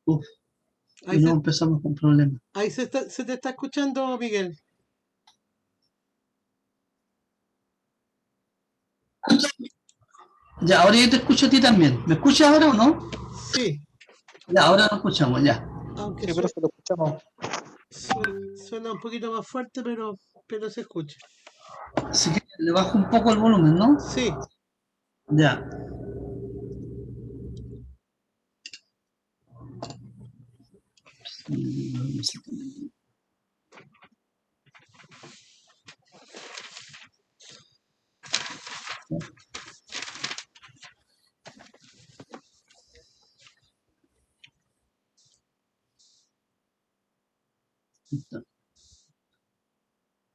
Uf, Ahí y no se, empezamos con problemas. se te está escuchando, Miguel. Ya, ahora yo te escucho a ti también. ¿Me escuchas ahora o no? Sí, Ya, ahora nos escuchamos, ya. aunque Sí, pero se lo escuchamos. suena un poquito más fuerte, pero se escucha. Así que le bajo un poco el volumen, ¿no? Sí, Ya.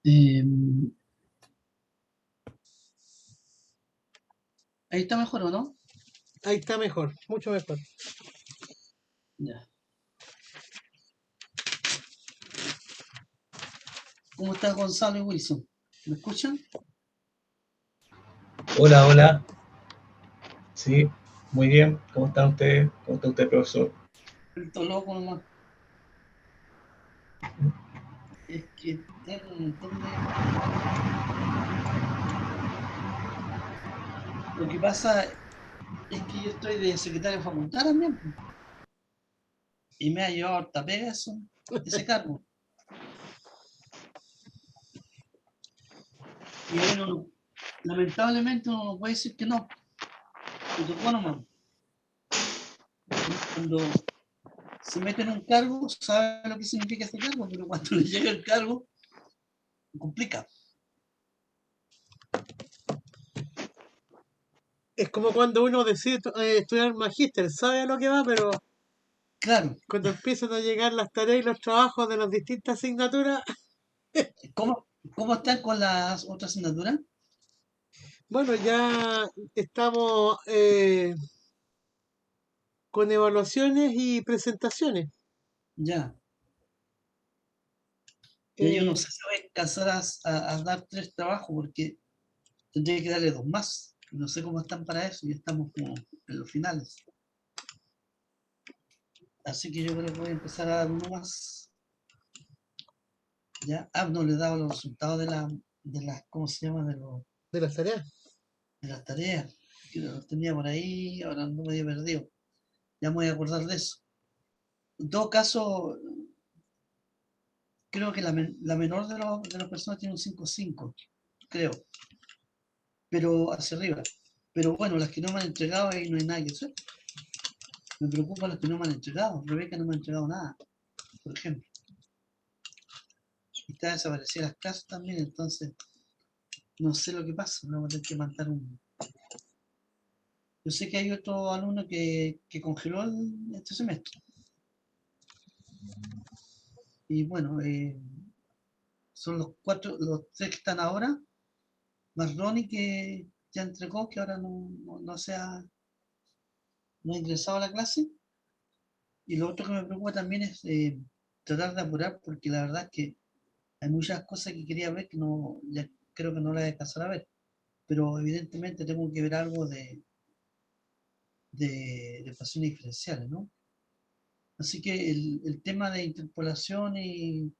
Eh, ahí está mejor, ¿o no? ahí está mejor, mucho mejor. Ya. ¿Cómo está Gonzalo y Wilson? ¿Me escuchan? Hola, hola. Sí, muy bien. ¿Cómo están ustedes? ¿Cómo está usted, profesor? Esto loco nomás. Es que tengo un montón de... Lo que pasa es que yo estoy de secretario de facultad también, pues, y me ha llevado harta pega eso, ese cargo. Y bueno, lamentablemente uno no puede decir que no. Me tocó nomás. Uno cuando se mete en un cargo sabe lo que significa ese cargo, pero cuando le llega el cargo, complica. Es como cuando uno decide estudiar magíster, sabe a lo que va, pero Claro, cuando empiezan a llegar las tareas y los trabajos de las distintas asignaturas, ¿cómo están con las otras asignaturas? bueno, ya estamos con evaluaciones y presentaciones. Ya, ya yo no Eh, sé si voy a alcanzar a dar 3 trabajos porque tendría que darle 2 más. No sé cómo están para eso, ya estamos como en los finales. Así que yo creo que voy a empezar a dar uno más. Ya, no le he dado los resultados de las, ¿cómo se llama? de las tareas. De las tareas. Que los tenía por ahí, ahora no me había perdido. Ya me voy a acordar de eso. En todo caso, creo que la menor de las personas tiene un 5,5, creo, pero hacia arriba. Pero bueno, las que no me han entregado ahí no hay nada que hacer. Me preocupan las que no me han entregado. Rebeca no me ha entregado nada, por ejemplo. Y está desaparecida las clases también, entonces no sé lo que pasa. No voy a tener que mandar un. Yo sé que hay otro alumno que congeló este semestre. Y bueno, son los 3 que están ahora, más Ronnie que ya entregó, que ahora no ha ingresado a la clase. Y lo otro que me preocupa también es tratar de apurar, porque la verdad es que hay muchas cosas que quería ver que no, ya creo que no las voy a alcanzar a ver. Pero evidentemente tengo que ver algo de ecuaciones diferenciales, ¿no? Así que el tema de interpolación y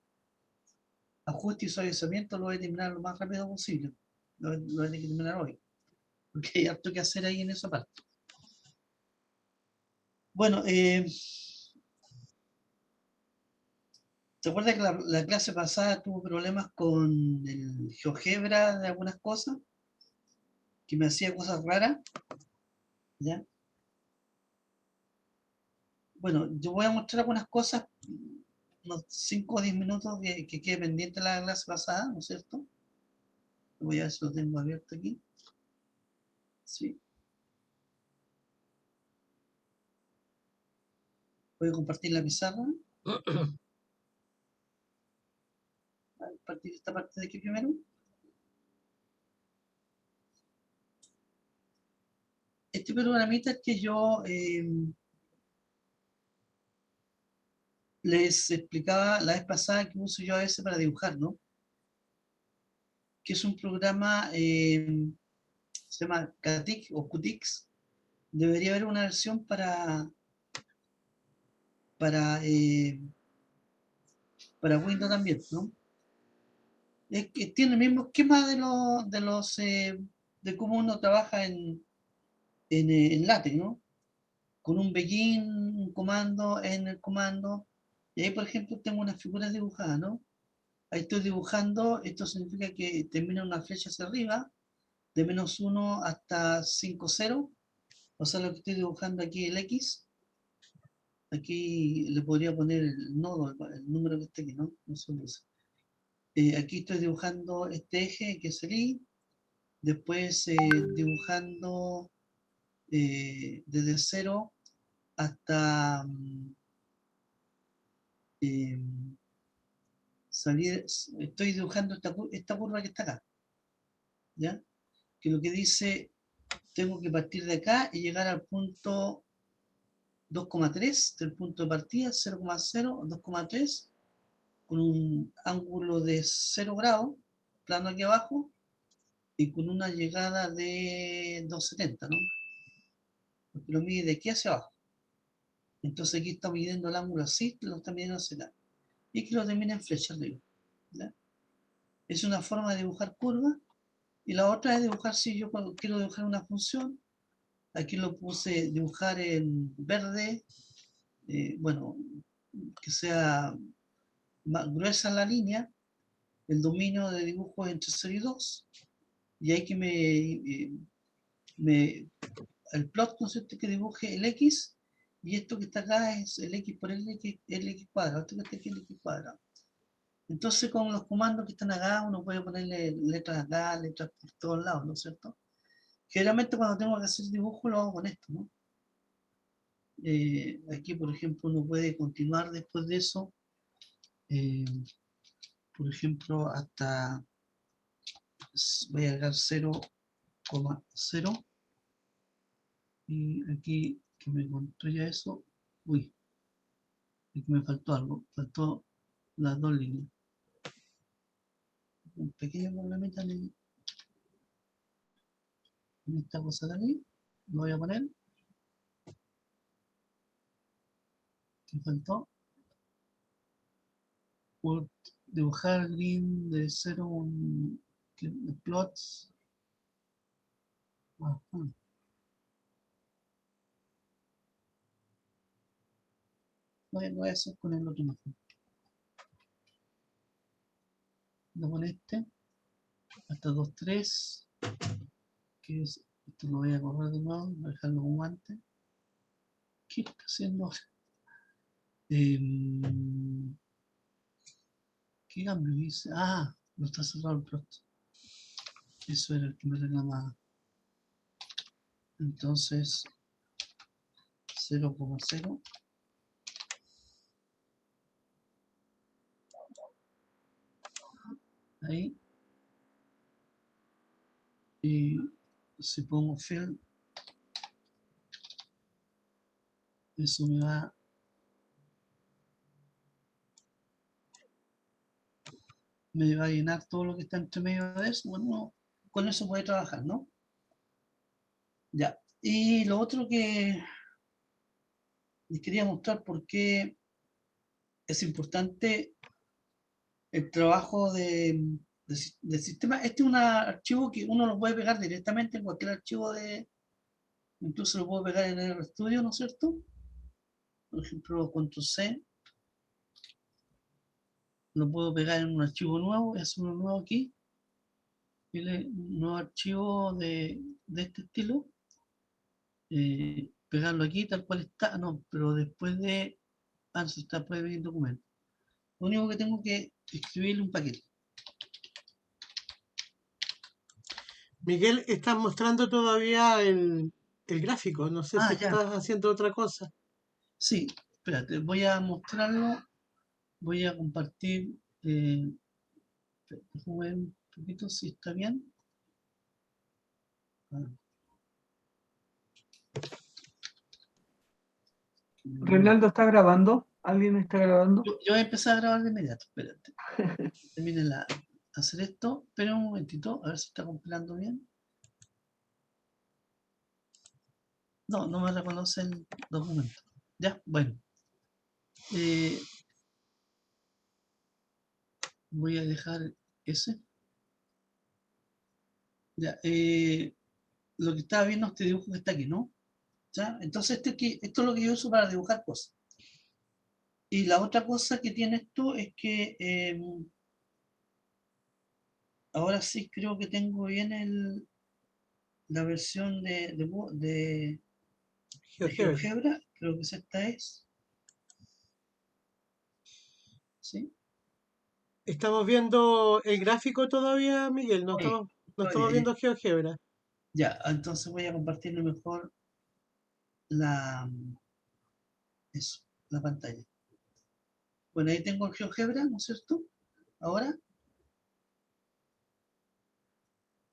ajuste y suavizamiento lo voy a terminar lo más rápido posible. Lo voy a tener que terminar hoy, porque hay harto que hacer ahí en esa parte. Bueno, ¿te acuerdas que la clase pasada tuvo problemas con el GeoGebra de algunas cosas? Que me hacía cosas raras, ¿ya? Bueno, yo voy a mostrar algunas cosas, unos 5 o 10 minutos que quede pendiente la clase pasada, ¿no es cierto? Voy a ver si lo tengo abierto aquí. Sí. Voy a compartir la pizarra. Voy a compartir esta parte de aquí primero. Este programita es que yo les explicaba la vez pasada que uso yo a veces para dibujar, ¿no? Que es un programa, se llama Catic o Qtix. Debería haber una versión para Windows también, ¿no? Es que tiene el mismo esquema de cómo uno trabaja en LaTeX, ¿no? Con un begin, un comando, en el comando. Y ahí, por ejemplo, tengo unas figuras dibujadas, ¿no? Ahí estoy dibujando, esto significa que termina una flecha hacia arriba, de -1 hasta 5, 0. O sea, lo que estoy dibujando aquí, el X. Aquí le podría poner el nodo, el número que está aquí, ¿no? No se usa. Aquí estoy dibujando este eje, que es el Y. Después dibujando desde 0 hasta eh, salir, estoy dibujando esta curva que está acá, ¿ya? Que lo que dice, tengo que partir de acá y llegar al punto 2,3 del punto de partida, 0,0, 2,3, con un ángulo de 0 grados, plano aquí abajo, y con una llegada de 270, ¿no? Porque lo mide de aquí hacia abajo. Entonces aquí está midiendo el ángulo así, lo está midiendo hacia acá. Y que lo termina en flecha arriba, ¿ya? Es una forma de dibujar curvas. Y la otra es dibujar, si yo quiero dibujar una función, aquí lo puse dibujar en verde, bueno, que sea más gruesa la línea, el dominio de dibujo entre 0 y 2, y hay que el plot, ¿no es cierto?, que dibuje el X, y esto que está acá es el X por el X cuadrado, esto que está aquí es el X cuadrado. Entonces con los comandos que están acá, uno puede ponerle letras acá, letras por todos lados, ¿no es cierto? Generalmente cuando tengo que hacer dibujo lo hago con esto, ¿no? Aquí, por ejemplo, uno puede continuar después de eso, eh, por ejemplo, hasta, voy a agregar 0,0, y aquí que me construya eso, uy, aquí me faltó algo, faltó las dos líneas. Un pequeño problemita en esta cosa de aquí, lo voy a poner, que faltó, por dibujar el grid de 0, plots. Ajá. Voy a hacer con el otro mejor. Lo con este, hasta 2, 3, que es, esto lo voy a correr de nuevo, voy a dejarlo como antes. ¿Qué está haciendo? ¿Qué cambio hice? Ah, no está cerrado el plot. Eso era el que me reclamaba. Entonces, 0,0. Ahí. Y si pongo fill, eso me va a llenar todo lo que está entre medio de eso. Bueno, con eso puede trabajar, ¿no? Ya. Y lo otro que les quería mostrar por qué es importante el trabajo de sistema. Este es un archivo que uno lo puede pegar directamente en cualquier archivo incluso lo puedo pegar en el RStudio, ¿no es cierto? Por ejemplo, control C, lo puedo pegar en un archivo nuevo, es uno nuevo aquí, un nuevo archivo de este estilo, pegarlo aquí tal cual está, no, pero después de, se está previo documento. Lo único que tengo que escribirle un paquete. Miguel, estás mostrando todavía el gráfico. No sé si Ya, estás haciendo otra cosa. sí, espérate, voy a mostrarlo, voy a compartir, déjame ver un poquito si está bien. Reinaldo está grabando. ¿Alguien está grabando? Yo voy a empezar a grabar de inmediato, espérate. Termine hacer esto, espera un momentito, a ver si está compilando bien. No, no me reconoce el documento. Ya, bueno. Voy a dejar ese. Ya, lo que estaba viendo este dibujo que está aquí, ¿no? ¿Ya? Entonces esto es lo que yo uso para dibujar cosas. Y la otra cosa que tiene esto es que ahora sí creo que tengo bien la versión de GeoGebra. GeoGebra. Creo que esta es. ¿Sí? Estamos viendo el gráfico todavía, Miguel. Oye, No estamos oye, viendo GeoGebra. ya, entonces voy a compartirle mejor la, eso, la pantalla. Bueno, ahí tengo el GeoGebra, ¿no es cierto? Ahora,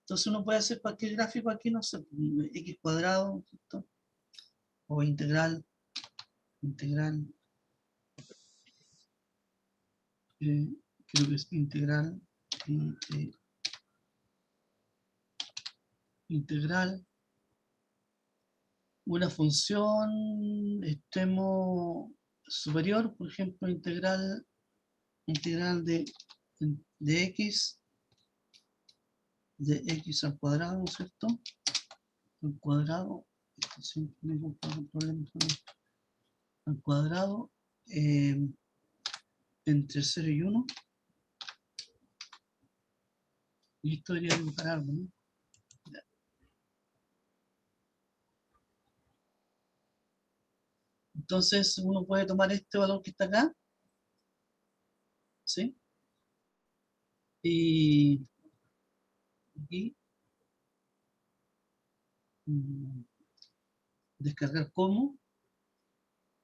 entonces uno puede hacer cualquier gráfico aquí, no sé, x cuadrado, ¿no es cierto? O integral, eh, creo que es integral, una función extremo superior, por ejemplo, integral de x, de x al cuadrado, ¿no es cierto? Al cuadrado, esto siempre me encuentro con problemas con esto. Al cuadrado, entre 0 y 1, y esto debería dibujar algo, ¿no? Entonces uno puede tomar este valor que está acá, ¿sí? Y aquí, descargar como,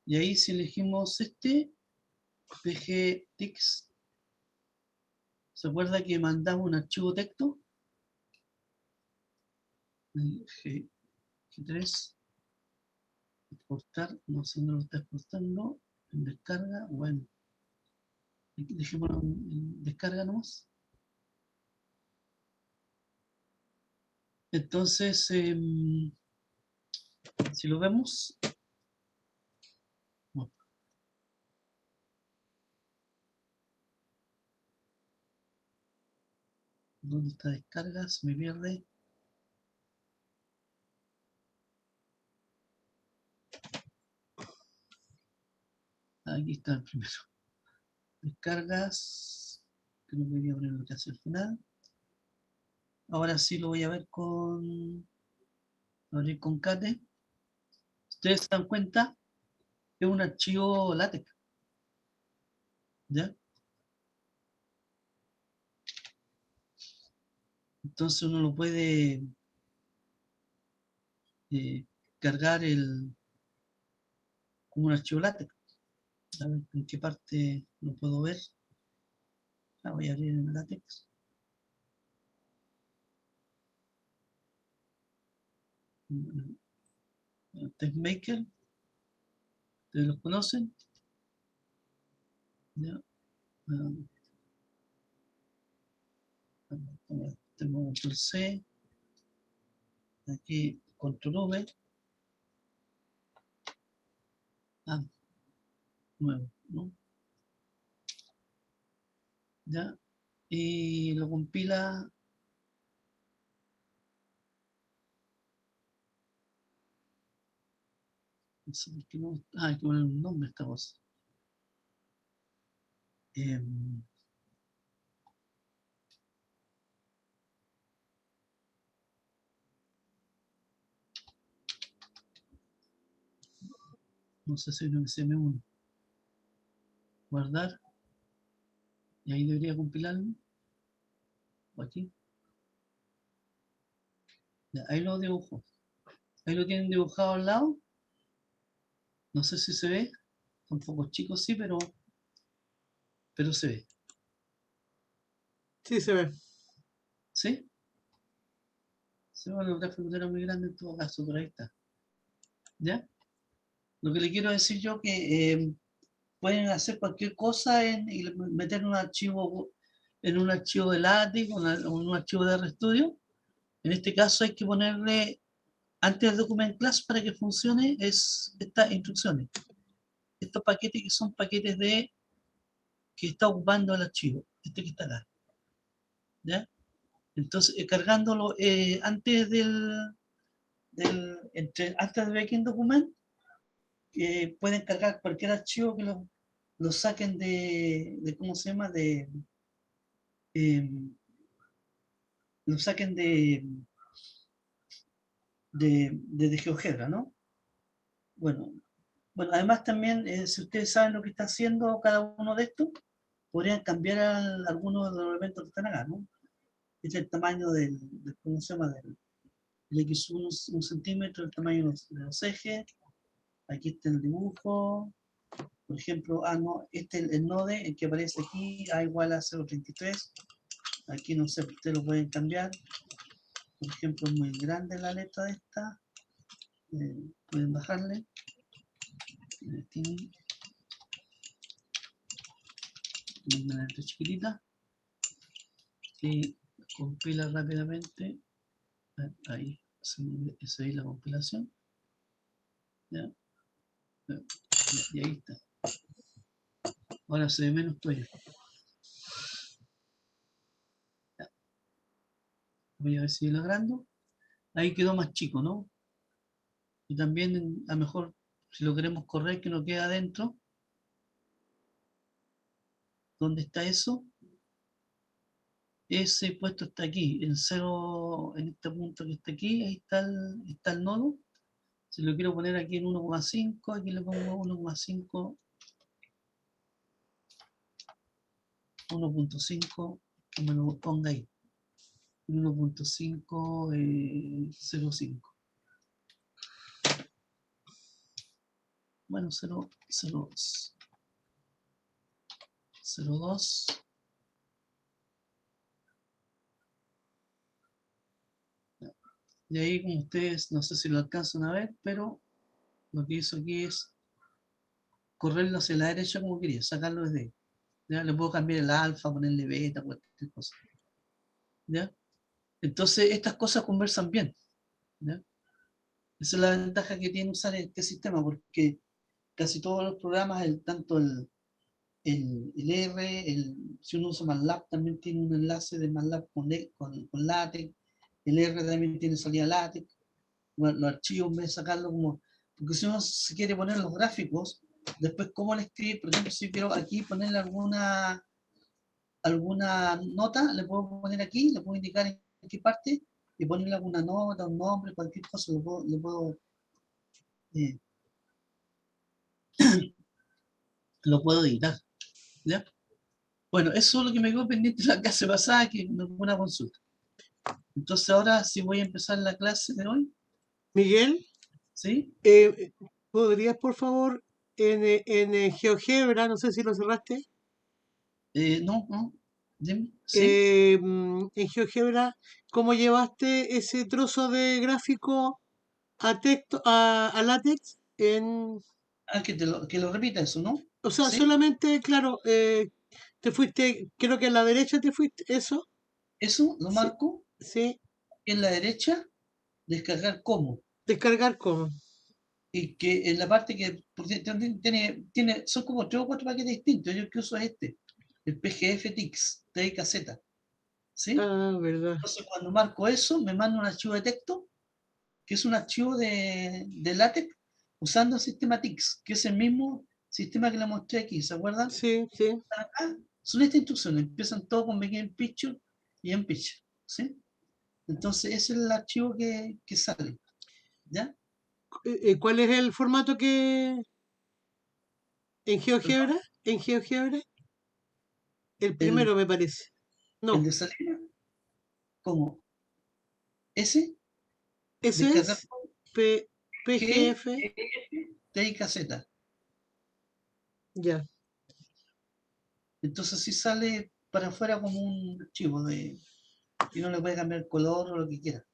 y ahí si elegimos este, pgtix, ¿se acuerda que mandamos un archivo texto? G3, exportar, no sé dónde lo está exportando, en descarga, bueno, dejémoslo en descarga nomás. Entonces, si lo vemos, bueno, ¿dónde está descarga? Se me pierde. Aquí está el primero. Descargas, creo que voy a poner lo que hace al final. Ahora sí lo voy a ver abrir con Kate. Ustedes se dan cuenta, es un archivo LaTeX, ¿ya? Entonces uno lo puede cargar como un archivo LaTeX. A ver en qué parte lo puedo ver. La voy a abrir en LaTeX. TextMaker, ¿ustedes los conocen? ¿Ya? Tengo control C, aquí control V, nuevo, ¿no? ¿Ya? Y lo compila. No sé por qué no. Hay que poner un nombre a esta cosa. No sé si es un SM1. Guardar. Y ahí debería compilarlo. O aquí. Ya, ahí lo dibujo. Ahí lo tienen dibujado al lado. No sé si se ve. Son focos chicos, sí, pero se ve. Sí, se ve. ¿Sí? Sí, bueno, el gráfico era muy grande en todo caso, pero ahí está. ¿Ya? Lo que le quiero decir yo que pueden hacer cualquier cosa y meter en un archivo de LaTeX o en un archivo de RStudio. En este caso hay que ponerle, antes del document class para que funcione, estas instrucciones. estos paquetes que son paquetes de que está ocupando el archivo, este que está acá. ¿Ya? Entonces, cargándolo antes antes de Backing Document, pueden cargar cualquier archivo que lo saquen ¿cómo se llama? Lo saquen de GeoGebra, ¿no? Bueno, además también, si ustedes saben lo que está haciendo cada uno de estos, podrían cambiar algunos de los elementos que están acá, ¿no? Este es el tamaño ¿cómo se llama? El X1 un centímetro, el tamaño de los ejes. Aquí está el dibujo. Por ejemplo, no, el node, el que aparece aquí, A igual a 0.33. Aquí no sé, ustedes lo pueden cambiar. Por ejemplo, es muy grande la letra de esta. Pueden bajarle. Aquí, una letra chiquitita. Y compila rápidamente. Ahí se ve la compilación. ¿Ya? Y ahí está. Ahora se ve menos todavía. Ya. Voy a ver si logrando. Ahí quedó más chico, ¿no? Y también, a lo mejor, si lo queremos correr, que no queda adentro. ¿Dónde está eso? Ese puesto está aquí, en 0, en este punto que está aquí, ahí está el nodo. Si lo quiero poner aquí en 1,5, aquí le pongo 1,5, 1.5, que me lo ponga ahí. 1.505. Bueno, 0.02. 0.2. Y ahí, como ustedes, no sé si lo alcanzan a ver, pero lo que hizo aquí es correrlo hacia la derecha como quería, sacarlo desde ahí. ¿Ya? Le puedo cambiar el alfa, ponerle beta, cualquier cosa. ¿Ya? Entonces, estas cosas conversan bien. ¿Ya? Esa es la ventaja que tiene usar este sistema, porque casi todos los programas, tanto el R, si uno usa MATLAB, también tiene un enlace de MATLAB con LaTeX. El R también tiene salida LaTeX. Bueno, los archivos, en vez de sacarlo como... Porque si uno se quiere poner los gráficos, después cómo le escribir, por ejemplo, si quiero aquí ponerle alguna nota, le puedo poner aquí, le puedo indicar en qué parte, y ponerle alguna nota, un nombre, cualquier cosa, eh, lo puedo editar. ¿Ya? Bueno, eso es lo que me quedó pendiente la clase pasada, que no fue una consulta. Entonces ahora sí voy a empezar la clase de hoy, Miguel, ¿sí? ¿podrías por favor en GeoGebra, no sé si lo cerraste, No, dime, ¿sí? en GeoGebra, cómo llevaste ese trozo de gráfico a texto, a látex Ah, que lo repita eso, ¿no? o sea, ¿Sí? solamente, claro, te fuiste, creo que a la derecha te fuiste, eso, Eso lo sí, marco sí, en la derecha, descargar como. descargar como, Y que en la parte que porque son como 3 o 4 paquetes distintos. Yo el que uso es el PGF TIX, TIKZ, ¿sí? ah, verdad, Entonces cuando marco eso, me manda un archivo de texto, que es un archivo de LaTeX, usando el sistema TIX, que es el mismo sistema que le mostré aquí, ¿se acuerdan? sí, sí. Acá son estas instrucciones, empiezan todo con Begin Picture y en Picture, ¿sí? Entonces ese es el archivo que sale, ¿ya? ¿Cuál es el formato que en Perdón, GeoGebra? En GeoGebra, el el, primero me parece. el No, de salida, como ese, ese descargar es PGF, TIKZ. ya. Entonces sí sale para afuera como un archivo y uno le puede cambiar el color o lo que quiera.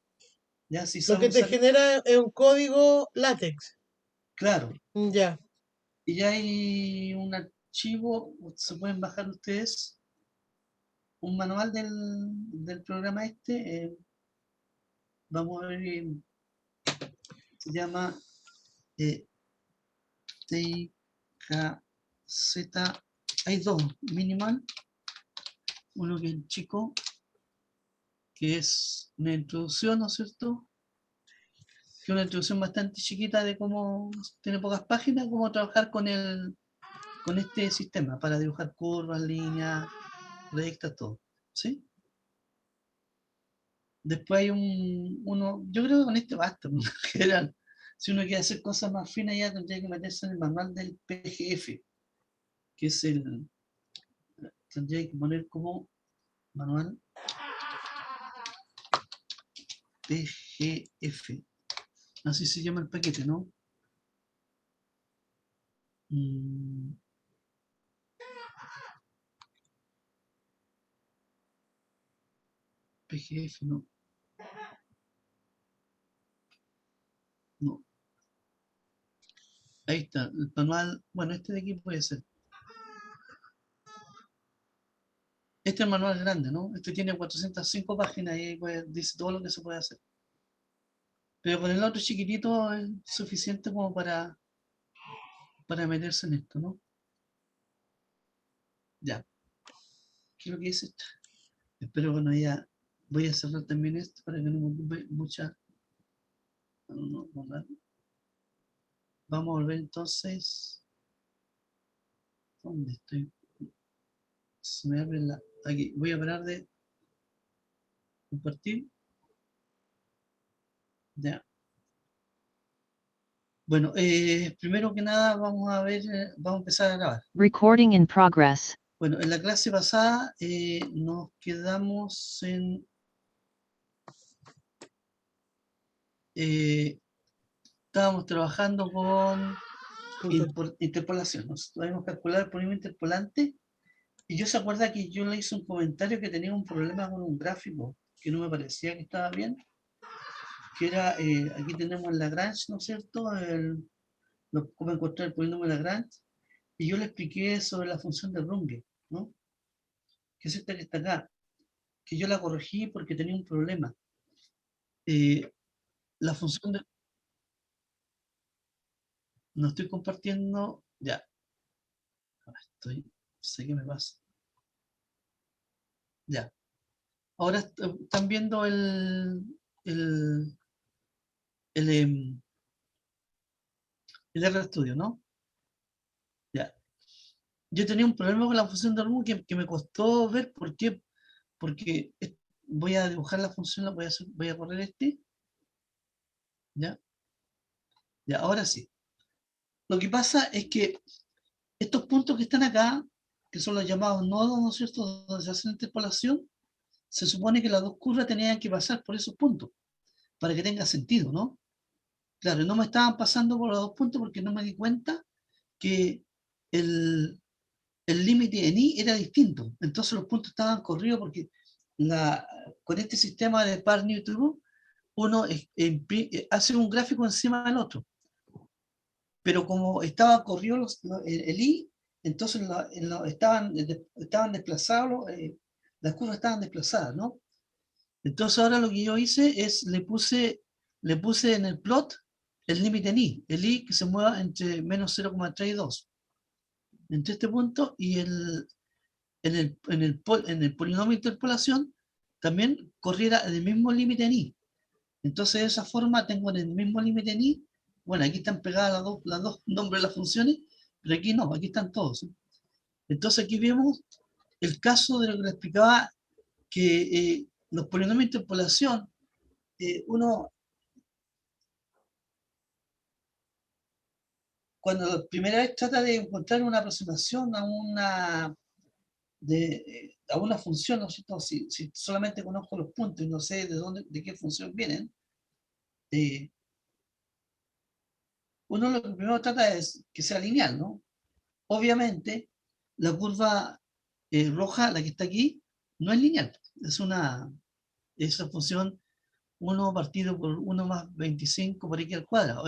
Ya si Lo sabe que te usar, genera es un código látex. claro. Ya. Y ya hay un archivo, se pueden bajar ustedes un manual del programa este. Vamos a ver, se llama TIKZ. KZ, hay dos, minimal, uno que es chico, que es una introducción, ¿no es cierto? Que es una introducción bastante chiquita de cómo, tiene pocas páginas, cómo trabajar con este sistema para dibujar curvas, líneas, rectas, todo, ¿sí? Después hay uno, yo creo que con este basta, en general. Si uno quiere hacer cosas más finas ya tendría que meterse en el manual del PGF, que es tendría que poner como manual PGF. Así se llama el paquete, ¿no? PGF, no. No. Ahí está, el manual, bueno, este de aquí puede ser. Este es el manual grande, ¿no? Este tiene 405 páginas y ahí dice todo lo que se puede hacer. Pero con el otro chiquitito es suficiente como para meterse en esto, ¿no? Ya. ¿Qué es lo que dice esto? Espero que no haya... Voy a cerrar también esto para que no me ocupe mucha... Vamos a volver entonces... ¿Dónde estoy? Se me abre la... Aquí. Voy a parar de compartir. Ya. Bueno, primero que nada vamos a ver, vamos a empezar a grabar. Recording in progress. Bueno, en la clase pasada nos quedamos en... estábamos trabajando con interpolación. Nos tuvimos que calcular el polígono interpolante. Y yo se acuerda que yo le hice un comentario que tenía un problema con un gráfico que no me parecía que estaba bien. Que era, aquí tenemos el Lagrange, ¿no es cierto? Cómo encontrar el polinomio Lagrange. Y yo le expliqué sobre la función de Runge, ¿no? Que es esta que está acá. Que yo la corregí porque tenía un problema. La función de... No estoy compartiendo... Ya. Sé qué me pasa. Ya. Ahora están viendo el RStudio, ¿no? Ya. Yo tenía un problema con la función de Runge que me costó ver por qué. Porque voy a dibujar la función, voy a correr este. ¿Ya? Ya, ahora sí. Lo que pasa es que estos puntos que están acá, que son los llamados nodos, ¿no es cierto?, donde se hace la interpolación, se supone que las dos curvas tenían que pasar por esos puntos, para que tenga sentido, ¿no? Claro, no me estaban pasando por los dos puntos porque no me di cuenta que el límite en I era distinto. Entonces los puntos estaban corridos porque con este sistema de par Newton uno hace un gráfico encima del otro. Pero como estaba corrido el I, entonces estaban desplazados, las curvas estaban desplazadas, ¿no? Entonces ahora lo que yo hice es, le puse en el plot el límite en I, el I que se mueva entre menos 0,3 y 2. Entre este punto y en el polinomio de interpolación también corriera el mismo límite en I. Entonces de esa forma tengo en el mismo límite en I. Bueno, aquí están pegadas las dos nombres de las funciones, pero aquí no, aquí están todos, ¿sí? Entonces aquí vemos el caso de lo que le explicaba, que los polinomios de interpolación, uno, cuando la primera vez trata de encontrar una aproximación a una función, ¿no es cierto? Si solamente conozco los puntos y no sé de qué función vienen, uno lo que primero trata es que sea lineal, ¿no? Obviamente, la curva roja, la que está aquí, no es lineal. Es una función 1 partido por 1 más 25 por x al cuadrado.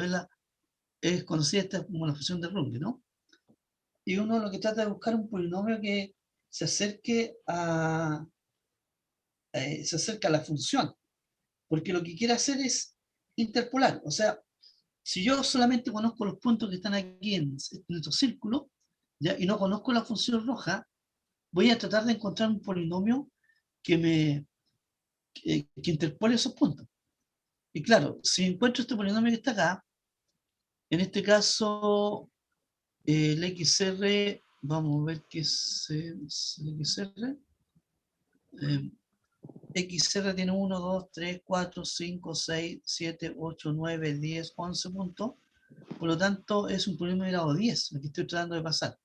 Es conocida esta como la función de Runge, ¿no? Y uno lo que trata de buscar un polinomio que se acerque a la función. Porque lo que quiere hacer es interpolar. O sea, Si yo solamente conozco los puntos que están aquí en nuestro círculo, ¿ya? Y no conozco la función roja, voy a tratar de encontrar un polinomio que interpole esos puntos. Y claro, si encuentro este polinomio que está acá, en este caso, el XR, vamos a ver qué es el XR. XR tiene 1, 2, 3, 4, 5, 6, 7, 8, 9, 10, 11 puntos. Por lo tanto, es un polinomio de grado 10, el que estoy tratando de pasar,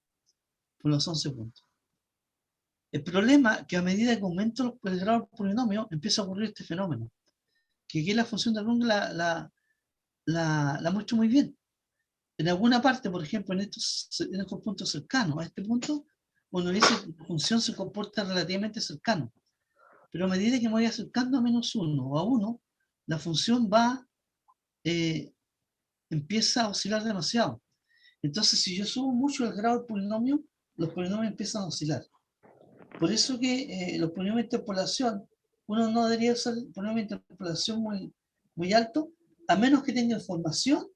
por los 11 puntos. El problema es que a medida que aumento el grado del polinomio, empieza a ocurrir este fenómeno. Que aquí la función de Runge la muestro muy bien. En alguna parte, por ejemplo, en estos puntos cercanos a este punto, uno dice que la función se comporta relativamente cercano. Pero a medida que me voy acercando a -1 o a 1, la función empieza a oscilar demasiado. Entonces, si yo subo mucho el grado del polinomio, los polinomios empiezan a oscilar. Por eso que los polinomios de interpolación, uno no debería usar el polinomio de interpolación muy alto, a menos que tenga información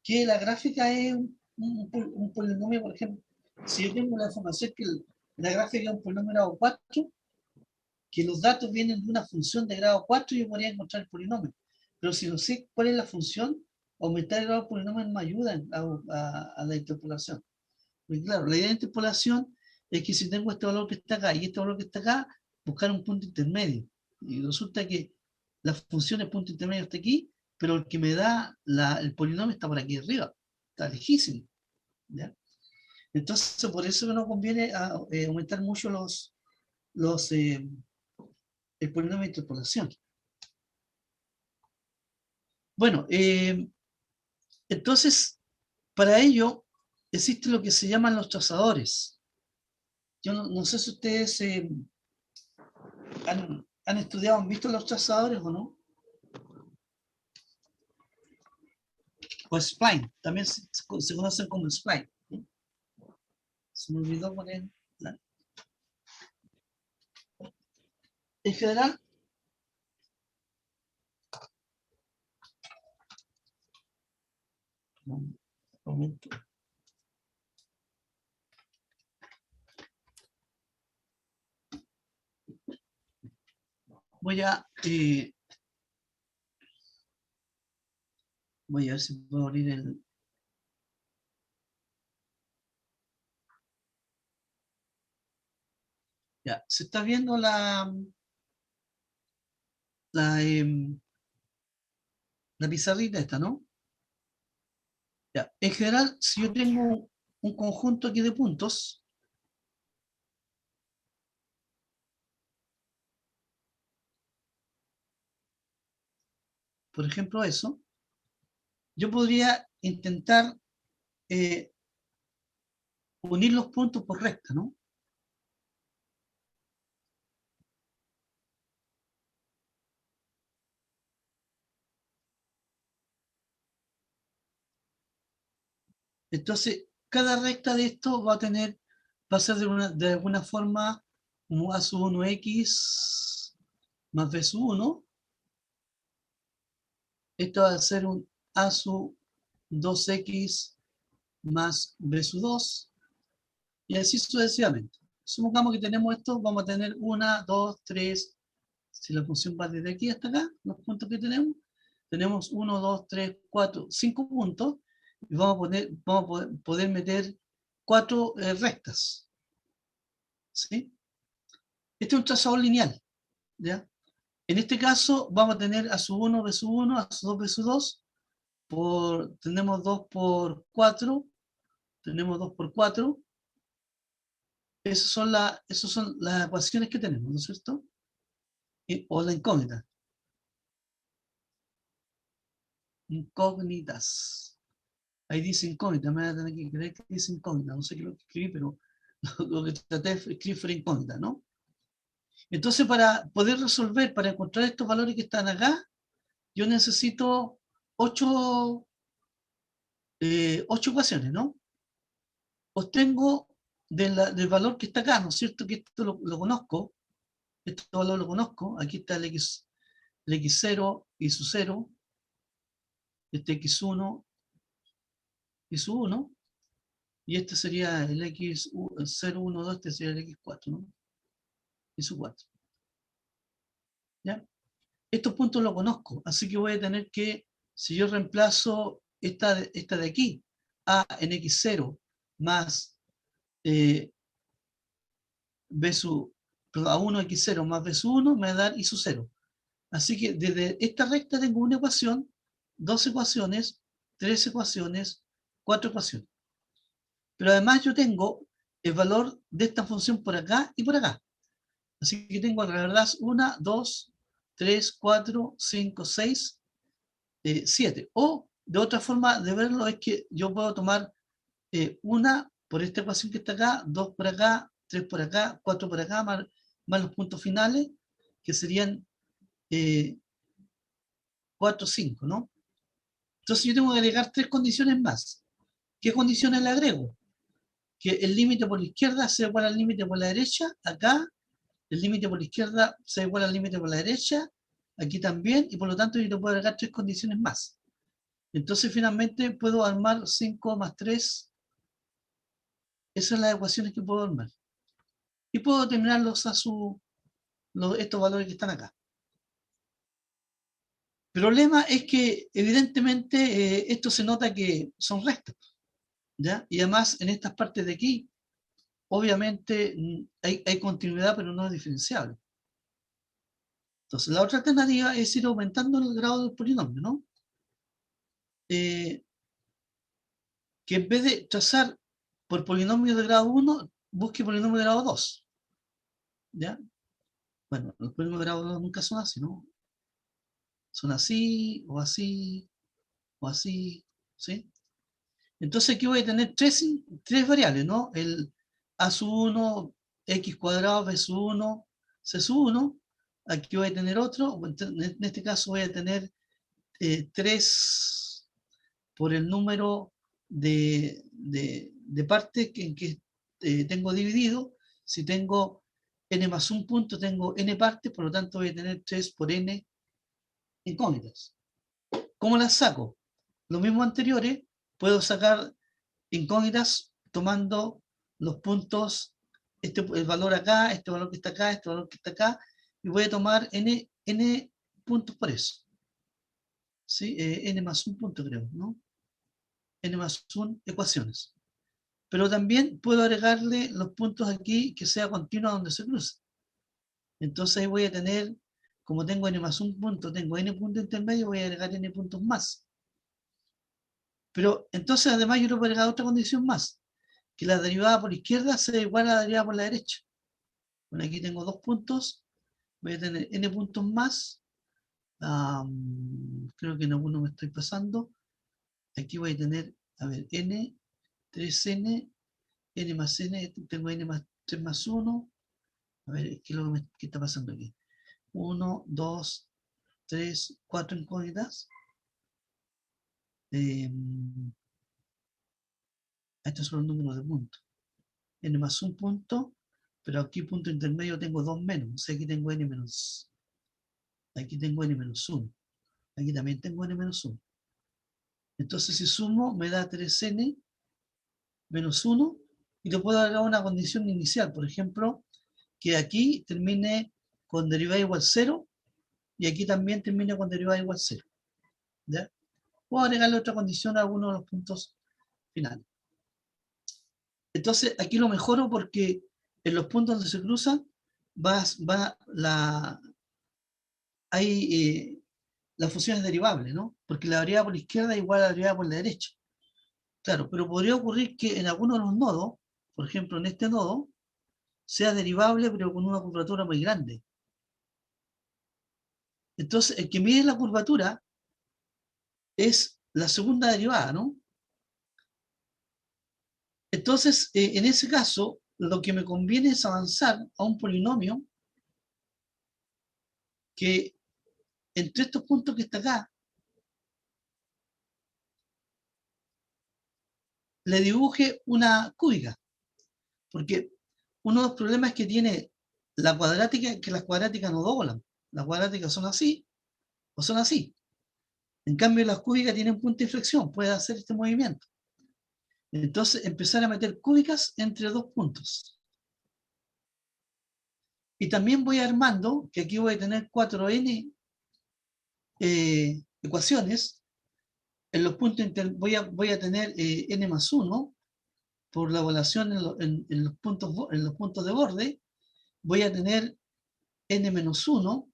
que la gráfica es un polinomio, por ejemplo. Si yo tengo la información que la gráfica es un polinomio de grado 4, que los datos vienen de una función de grado 4, yo podría encontrar el polinomio. Pero si no sé cuál es la función, aumentar el grado del polinomio no me ayuda a la interpolación. Porque claro, la idea de interpolación es que si tengo este valor que está acá y este valor que está acá, buscar un punto intermedio. Y resulta que la función de punto intermedio está aquí, pero el que me da el polinomio está por aquí arriba, está lejísimo. ¿Ya? Entonces, por eso que no conviene aumentar mucho el polinomio de interpolación. Bueno, entonces, para ello existe lo que se llaman los trazadores. Yo no sé si ustedes han estudiado, han visto los trazadores o no. O spline, también se conocen como spline. ¿Sí? Se me olvidó poner. En general, un momento. Voy a ver si puedo abrir el. Ya, se está viendo la pizarrita esta, ¿no? Ya, en general, si yo tengo un conjunto aquí de puntos, por ejemplo eso, yo podría intentar unir los puntos por recta, ¿no? Entonces, cada recta de esto va a ser de alguna forma un A sub 1x más B sub 1. Esto va a ser un A sub 2x más B sub 2. Y así sucesivamente. Supongamos que tenemos esto, vamos a tener 1, 2, 3. Si la función va desde aquí hasta acá, los puntos que tenemos 1, 2, 3, 4, 5 puntos. Y vamos a poder meter 4 rectas. ¿Sí? Este es un trazador lineal. ¿Ya? En este caso vamos a tener a sub 1, B sub 1, a sub 2, B sub 2. Tenemos 2 por 4. Tenemos 2 por 4. Esas son las ecuaciones que tenemos, ¿no es cierto? O la incógnita. Incógnitas. Ahí dice incógnita, me voy a tener que creer que dice incógnita. No sé qué es lo que escribí, pero lo que traté de escribir fue incógnita, ¿no? Entonces, para poder resolver, para encontrar estos valores que están acá, yo necesito 8 ecuaciones, ¿no? Obtengo del valor que está acá, ¿no es cierto? Que esto lo conozco, este valor lo conozco, aquí está el X0 y su 0, este X1 y su 1, y este sería el x0, 1, 2, este sería el x4, ¿no? Y su 4. ¿Ya? Estos puntos los conozco, así que voy a tener que, si yo reemplazo esta de aquí, a en x0 más b su, perdón, a1 x0 más b su 1 me va a dar y su 0. Así que desde esta recta tengo una ecuación, 2 ecuaciones, 3 ecuaciones, 4 ecuaciones. Pero además yo tengo el valor de esta función por acá y por acá. Así que tengo, la verdad, 1, 2, 3, 4, 5, 6, 7. O de otra forma de verlo es que yo puedo tomar una por esta ecuación que está acá, 2 por acá, 3 por acá, 4 por acá, más los puntos finales, que serían 4, 5, ¿no? Entonces yo tengo que agregar 3 condiciones más. ¿Qué condiciones le agrego? Que el límite por la izquierda sea igual al límite por la derecha, acá, el límite por la izquierda sea igual al límite por la derecha, aquí también, y por lo tanto yo le puedo agregar 3 condiciones más. Entonces finalmente puedo armar 5 más 3. Esas son las ecuaciones que puedo armar. Y puedo determinarlos a estos valores que están acá. El problema es que evidentemente esto se nota que son restas, ¿ya? Y además en estas partes de aquí, obviamente hay continuidad, pero no es diferenciable. Entonces la otra alternativa es ir aumentando el grado del polinomio, ¿no? Que en vez de trazar por polinomio de grado 1, busque polinomio de grado 2. ¿Ya? Bueno, los polinomios de grado 2 nunca son así, ¿no? Son así, o así, o así, ¿sí? Entonces aquí voy a tener tres variables, ¿no? El a sub 1, x cuadrado, b sub 1, c sub 1. Aquí voy a tener otro, en este caso voy a tener 3 por el número de partes en que tengo dividido. Si tengo n más un punto, tengo n partes, por lo tanto voy a tener 3 por n incógnitas. ¿Cómo las saco? Lo mismo anteriores, puedo sacar incógnitas tomando los puntos, el valor acá, este valor que está acá, este valor que está acá, y voy a tomar n puntos por eso. ¿Sí? N más un punto creo, ¿no? N más un ecuaciones. Pero también puedo agregarle los puntos aquí que sea continua donde se cruce. Entonces ahí voy a tener, como tengo n más un punto, tengo n puntos intermedios, voy a agregar n puntos más. Pero entonces además yo le voy a agregar otra condición más, que la derivada por la izquierda sea igual a la derivada por la derecha. Bueno, aquí tengo 2 puntos, voy a tener n puntos más, creo que en alguno me estoy pasando, aquí voy a tener, a ver, n, 3n, n más n, tengo n más 3 más 1, a ver, ¿qué es lo que está pasando aquí? 1, 2, 3, 4 incógnitas. Estos son los números de puntos. N más un punto, pero aquí punto intermedio tengo 2 menos, o sea, aquí tengo n menos, aquí tengo n menos 1, aquí también tengo n menos 1. Entonces si sumo me da 3n menos 1 y le puedo agregar una condición inicial, por ejemplo, que aquí termine con derivada igual 0 y aquí también termine con derivada igual 0. ¿Ya? Puedo agregarle otra condición a alguno de los puntos finales. Entonces aquí lo mejoro porque en los puntos donde se cruzan la función es derivable, ¿no? Porque la derivada por la izquierda es igual a la derivada por la derecha. Claro, pero podría ocurrir que en alguno de los nodos, por ejemplo en este nodo, sea derivable pero con una curvatura muy grande. Entonces el que mide la curvatura es la segunda derivada, ¿no? Entonces, en ese caso, lo que me conviene es avanzar a un polinomio que entre estos puntos que está acá, le dibuje una cúbica. Porque uno de los problemas que tiene la cuadrática es que las cuadráticas no doblan. Las cuadráticas son así o son así. En cambio, las cúbicas tienen punto de inflexión, puede hacer este movimiento. Entonces, empezar a meter cúbicas entre dos puntos. Y también voy armando, que aquí voy a tener 4n ecuaciones. En los puntos voy a tener n más 1 por la evaluación en los puntos de borde. Voy a tener n menos 1,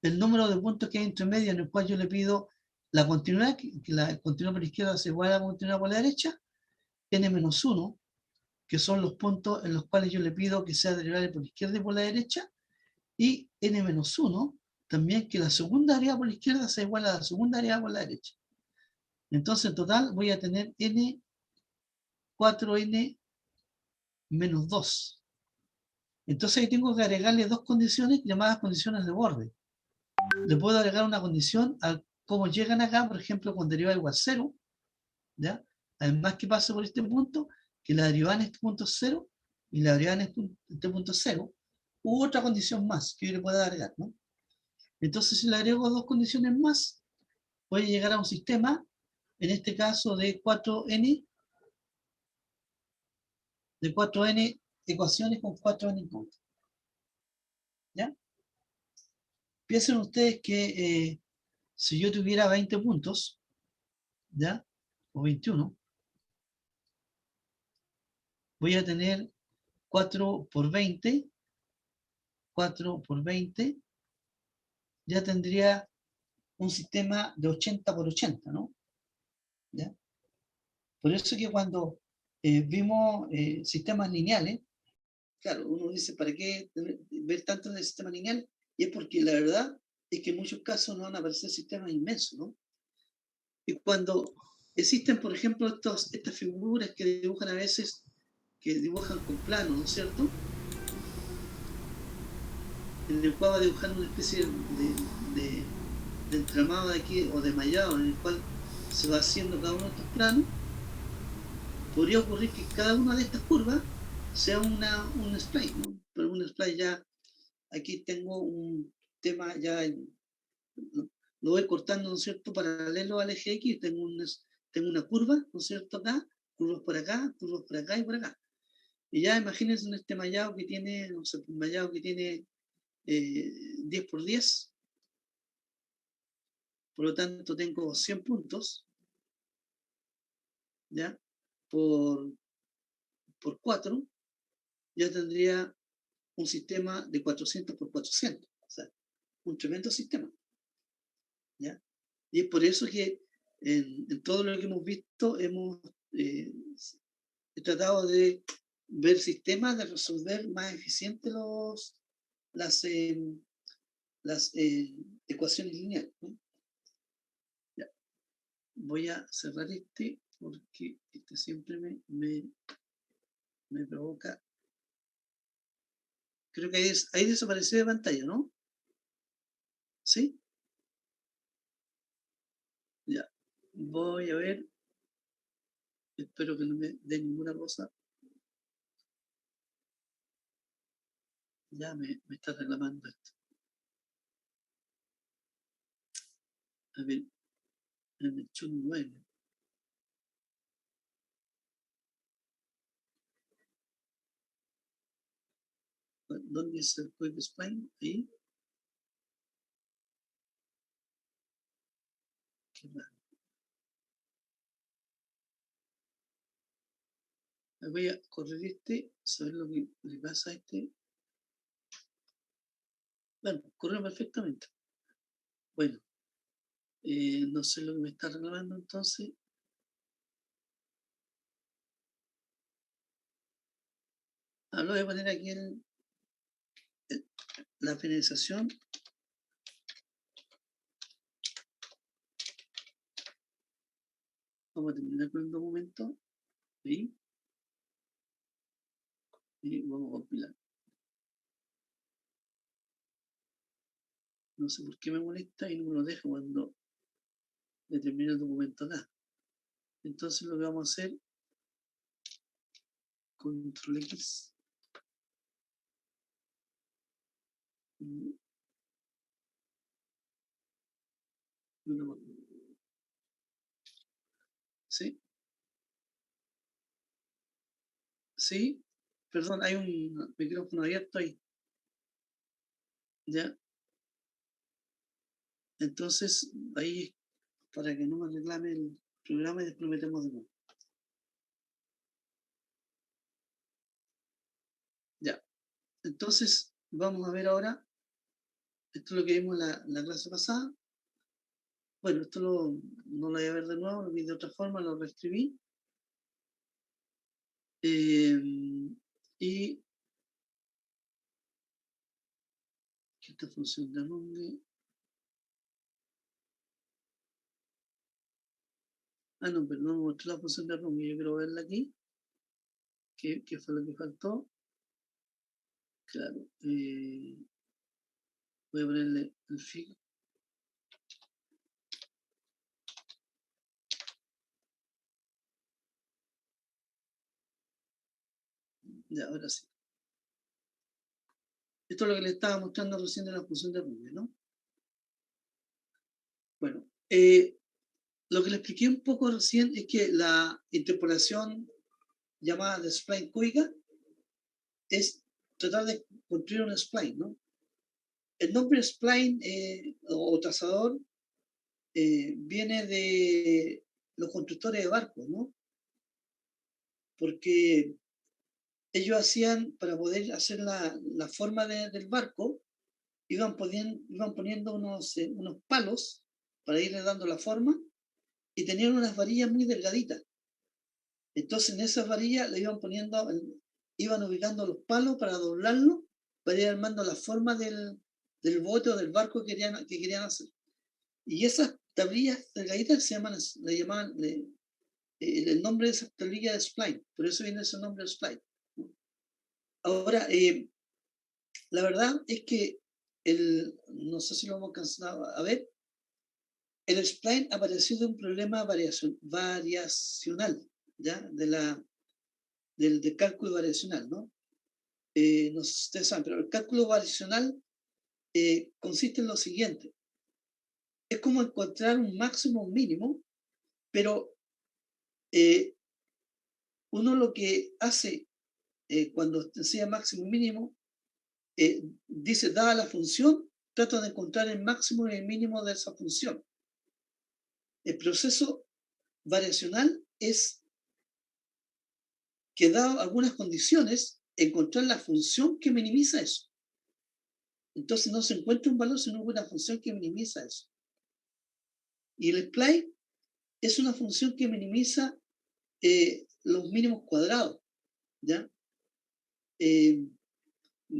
el número de puntos que hay entre medio, en el cual yo le pido la continuidad, que la continuidad por la izquierda sea igual a la continuidad por la derecha, n menos 1, que son los puntos en los cuales yo le pido que sea derivable por la izquierda y por la derecha, y n menos 1, también que la segunda derivada por la izquierda sea igual a la segunda derivada por la derecha. Entonces, en total, voy a tener n 4n menos 2. Entonces, ahí tengo que agregarle dos condiciones llamadas condiciones de borde. Le puedo agregar una condición a cómo llegan acá, por ejemplo, con derivada igual a 0, ¿ya? Además que pase por este punto, que la derivada en este punto es 0 y la derivada en este punto es 0, u otra condición más que yo le pueda agregar, ¿no? Entonces, si le agrego dos condiciones más, voy a llegar a un sistema, en este caso de 4n ecuaciones con 4n en contra. ¿Ya? Piensen ustedes que si yo tuviera 20 puntos, ¿ya? O 21, voy a tener 4 por 20, 4 por 20, ya tendría un sistema de 80 por 80, ¿no? ¿Ya? Por eso que cuando vimos sistemas lineales, claro, uno dice, ¿para qué ver tanto de sistemas lineales? Y es porque la verdad es que en muchos casos no van a aparecer sistemas inmensos, ¿no? Y cuando existen, por ejemplo, estas figuras que dibujan a veces, que dibujan con planos, ¿no es cierto? En el cual va dibujando una especie de entramado de aquí, o de mallado, en el cual se va haciendo cada uno de estos planos. Podría ocurrir que cada una de estas curvas sea un spline, ¿no? Pero un spline ya, aquí tengo un tema ya, lo voy cortando, ¿no es cierto?, paralelo al eje X, tengo una curva, ¿no es cierto?, acá, curvas por acá y por acá. Y ya imagínense este mallado que tiene, no sé, un mallado que tiene 10 por 10, por lo tanto tengo 100 puntos, ¿ya? Por 4, ya tendría un sistema de 400 por 400, o sea, un tremendo sistema, ¿ya? Y es por eso que en todo lo que hemos visto hemos tratado de ver sistemas de resolver más eficientes las ecuaciones lineales, ¿no? Ya. Voy a cerrar este porque este siempre me provoca. Creo que ahí desapareció de pantalla, ¿no? ¿Sí? Ya. Voy a ver. Espero que no me dé ninguna cosa. Ya me está reclamando esto. A ver, en el chun 9. ¿Dónde es el Quick Spline? Ahí. Qué raro. Voy a correr saber lo que le pasa a este. Bueno, corre perfectamente. Bueno, no sé lo que me está reclamando entonces. Lo voy a poner aquí en la finalización. Vamos a terminar con el documento. Ahí. Y vamos a compilar. No sé por qué me molesta y no me lo deja cuando le termine el documento acá. Entonces lo que vamos a hacer, control X. ¿Sí? ¿Sí? Perdón, hay un micrófono abierto ahí. ¿Ya? Entonces, ahí, para que no me reclame el programa y después metemos de nuevo. Ya. Entonces, vamos a ver ahora. Esto es lo que vimos la clase pasada. Bueno, esto no lo voy a ver de nuevo, lo vi de otra forma, lo reescribí. Y esta función de arranque. No, pero no me mostró la función de arranque. Yo quiero verla aquí. ¿Qué fue lo que faltó? Claro. Voy a ponerle el fijo. Ya, ahora sí. Esto es lo que le estaba mostrando recién de la función de arranque, ¿no? Bueno, lo que le expliqué un poco recién es que la interpolación llamada de spline cúbica es tratar de construir un spline, ¿no? El nombre spline o trazador viene de los constructores de barcos, ¿no? Porque ellos hacían, para poder hacer la forma del barco, iban poniendo unos palos para irle dando la forma y tenían unas varillas muy delgaditas. Entonces en esas varillas le iban ubicando los palos para doblarlo, para ir armando la forma del bote o del barco que querían hacer. Y esas tablillas delgaditas el nombre de esas tablillas es spline, por eso viene ese nombre spline. Ahora, la verdad es que no sé si lo hemos alcanzado a ver, el spline apareció de un problema variacional, ¿ya? Del cálculo variacional, ¿no? No sé si ustedes saben, pero el cálculo variacional consiste en lo siguiente. Es como encontrar un máximo o un mínimo, pero uno lo que hace cuando sea máximo y mínimo, dice, dada la función, trata de encontrar el máximo y el mínimo de esa función. El proceso variacional es que, dado algunas condiciones, encontrar la función que minimiza eso. Entonces no se encuentra un valor, sino una función que minimiza eso. Y el spline es una función que minimiza los mínimos cuadrados, ¿ya?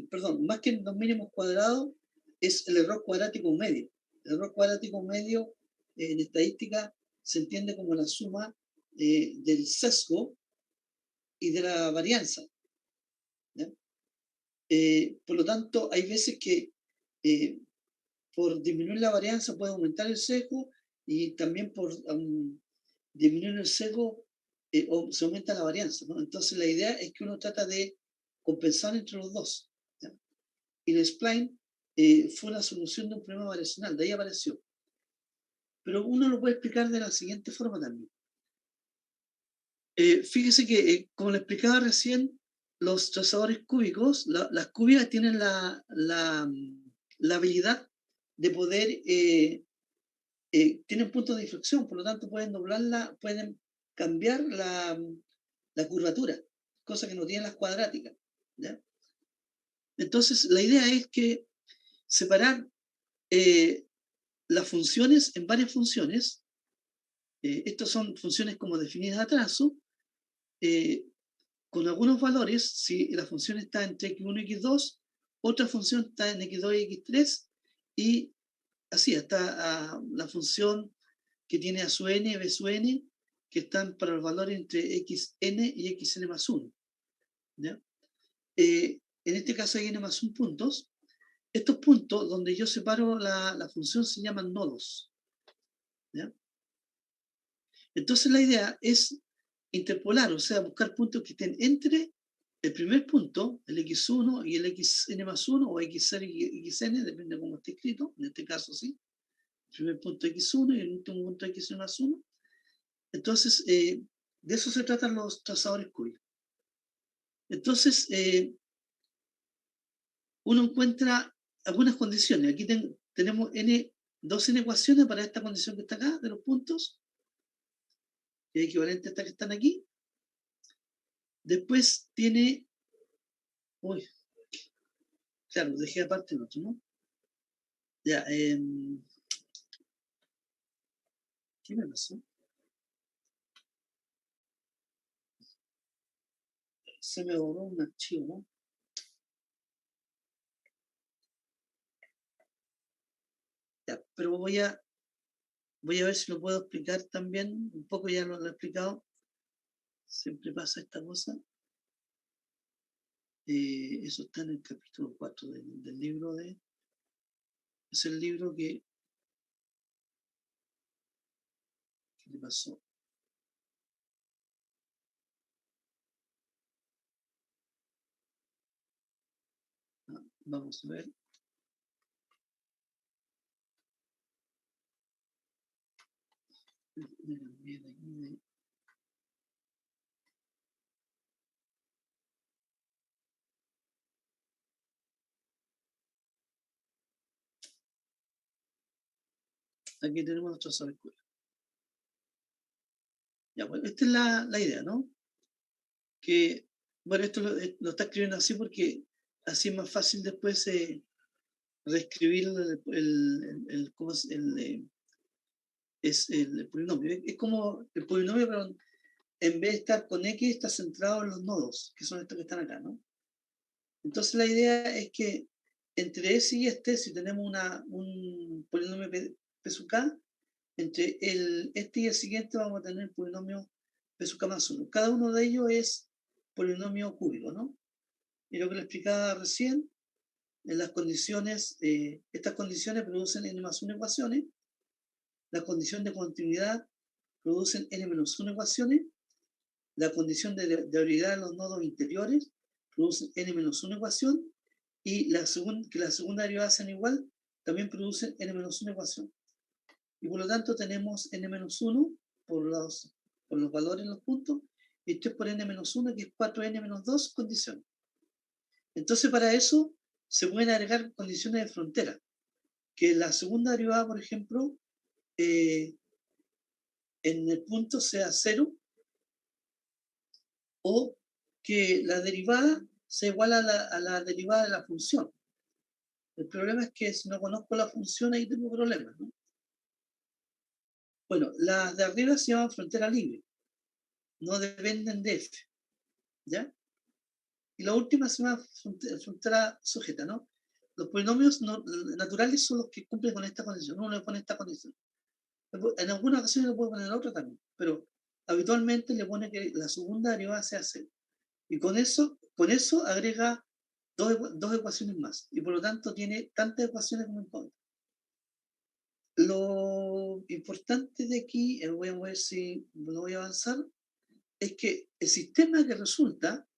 Perdón, más que los mínimos cuadrados, es el error cuadrático medio. El error cuadrático medio en estadística se entiende como la suma del sesgo y de la varianza, ¿ya? Por lo tanto, hay veces que por disminuir la varianza puede aumentar el sesgo y también por disminuir el sesgo se aumenta la varianza, ¿no? Entonces la idea es que uno trata de compensar entre los dos, ¿ya? Y el spline fue una solución de un problema variacional, de ahí apareció. Pero uno lo puede explicar de la siguiente forma también. Fíjese que, como le explicaba recién, los trazadores cúbicos, las cúbicas tienen la habilidad de poder, tienen puntos de inflexión, por lo tanto pueden doblarla, pueden cambiar la curvatura, cosa que no tienen las cuadráticas, ¿ya? Entonces, la idea es que separar las funciones en varias funciones, estas son funciones como definidas a trazo, con algunos valores. Si la función está entre x1 y x2, otra función está en x2 y x3, y así hasta la función que tiene a su n, b su n, que están para el valor entre xn y xn más 1. ¿Ya? En este caso hay n más 1 puntos. Estos puntos donde yo separo la función se llaman nodos, ¿ya? Entonces la idea es interpolar, o sea, buscar puntos que estén entre el primer punto, el x1 y el xn más 1, o x0 y xn, depende de cómo esté escrito, en este caso sí, el primer punto x1 y el último punto xn más 1. Entonces, de eso se tratan los trazadores cúbicos. Entonces, uno encuentra algunas condiciones. Aquí tenemos dos ecuaciones para esta condición que está acá, de los puntos, que es equivalente a estas que están aquí. Después tiene... Uy, claro, dejé aparte el otro, ¿no? Ya, ¿qué me pasó? Se me borró un archivo, ¿no? Ya, pero voy a ver si lo puedo explicar también. Un poco ya lo he explicado. Siempre pasa esta cosa. Eso está en el capítulo 4 del libro de... Es el libro que... ¿Qué le pasó? Vamos a ver. Aquí tenemos nuestra escuela. Ya, bueno, esta es la idea, ¿no? Que, bueno, esto lo está escribiendo así porque así es más fácil después reescribir ¿cómo es el polinomio. Es como el polinomio, pero en vez de estar con X, está centrado en los nodos, que son estos que están acá, ¿no? Entonces la idea es que entre ese y este, si tenemos un polinomio P sub k, entre este y el siguiente vamos a tener el polinomio P sub k más 1. Cada uno de ellos es polinomio cúbico, ¿no? Y lo que le explicaba recién, en las condiciones, estas condiciones producen n más 1 ecuaciones, la condición de continuidad producen n menos 1 ecuaciones, la condición de debilidad de los nodos interiores produce n menos 1 ecuación, y que la segunda derivada sean igual también producen n menos 1 ecuación. Y por lo tanto tenemos n menos 1 por los valores en los puntos, y 3 por n menos 1, que es 4n menos 2 condiciones. Entonces para eso se pueden agregar condiciones de frontera, que la segunda derivada, por ejemplo, en el punto sea 0, o que la derivada sea igual a la derivada de la función. El problema es que si no conozco la función, ahí tengo problemas, ¿no? Bueno, las de arriba se llaman frontera libre, no dependen de f, ¿ya? Y la última se llama frontera sujeta, ¿no? Los polinomios naturales son los que cumplen con esta condición. Uno le pone esta condición. En algunas ocasiones le puede poner la otra también, pero habitualmente le pone que la segunda derivada sea 0. Y con eso agrega dos ecuaciones más. Y por lo tanto tiene tantas ecuaciones como en contra. Lo importante de aquí, voy a ver si no voy a avanzar, es que el sistema que resulta,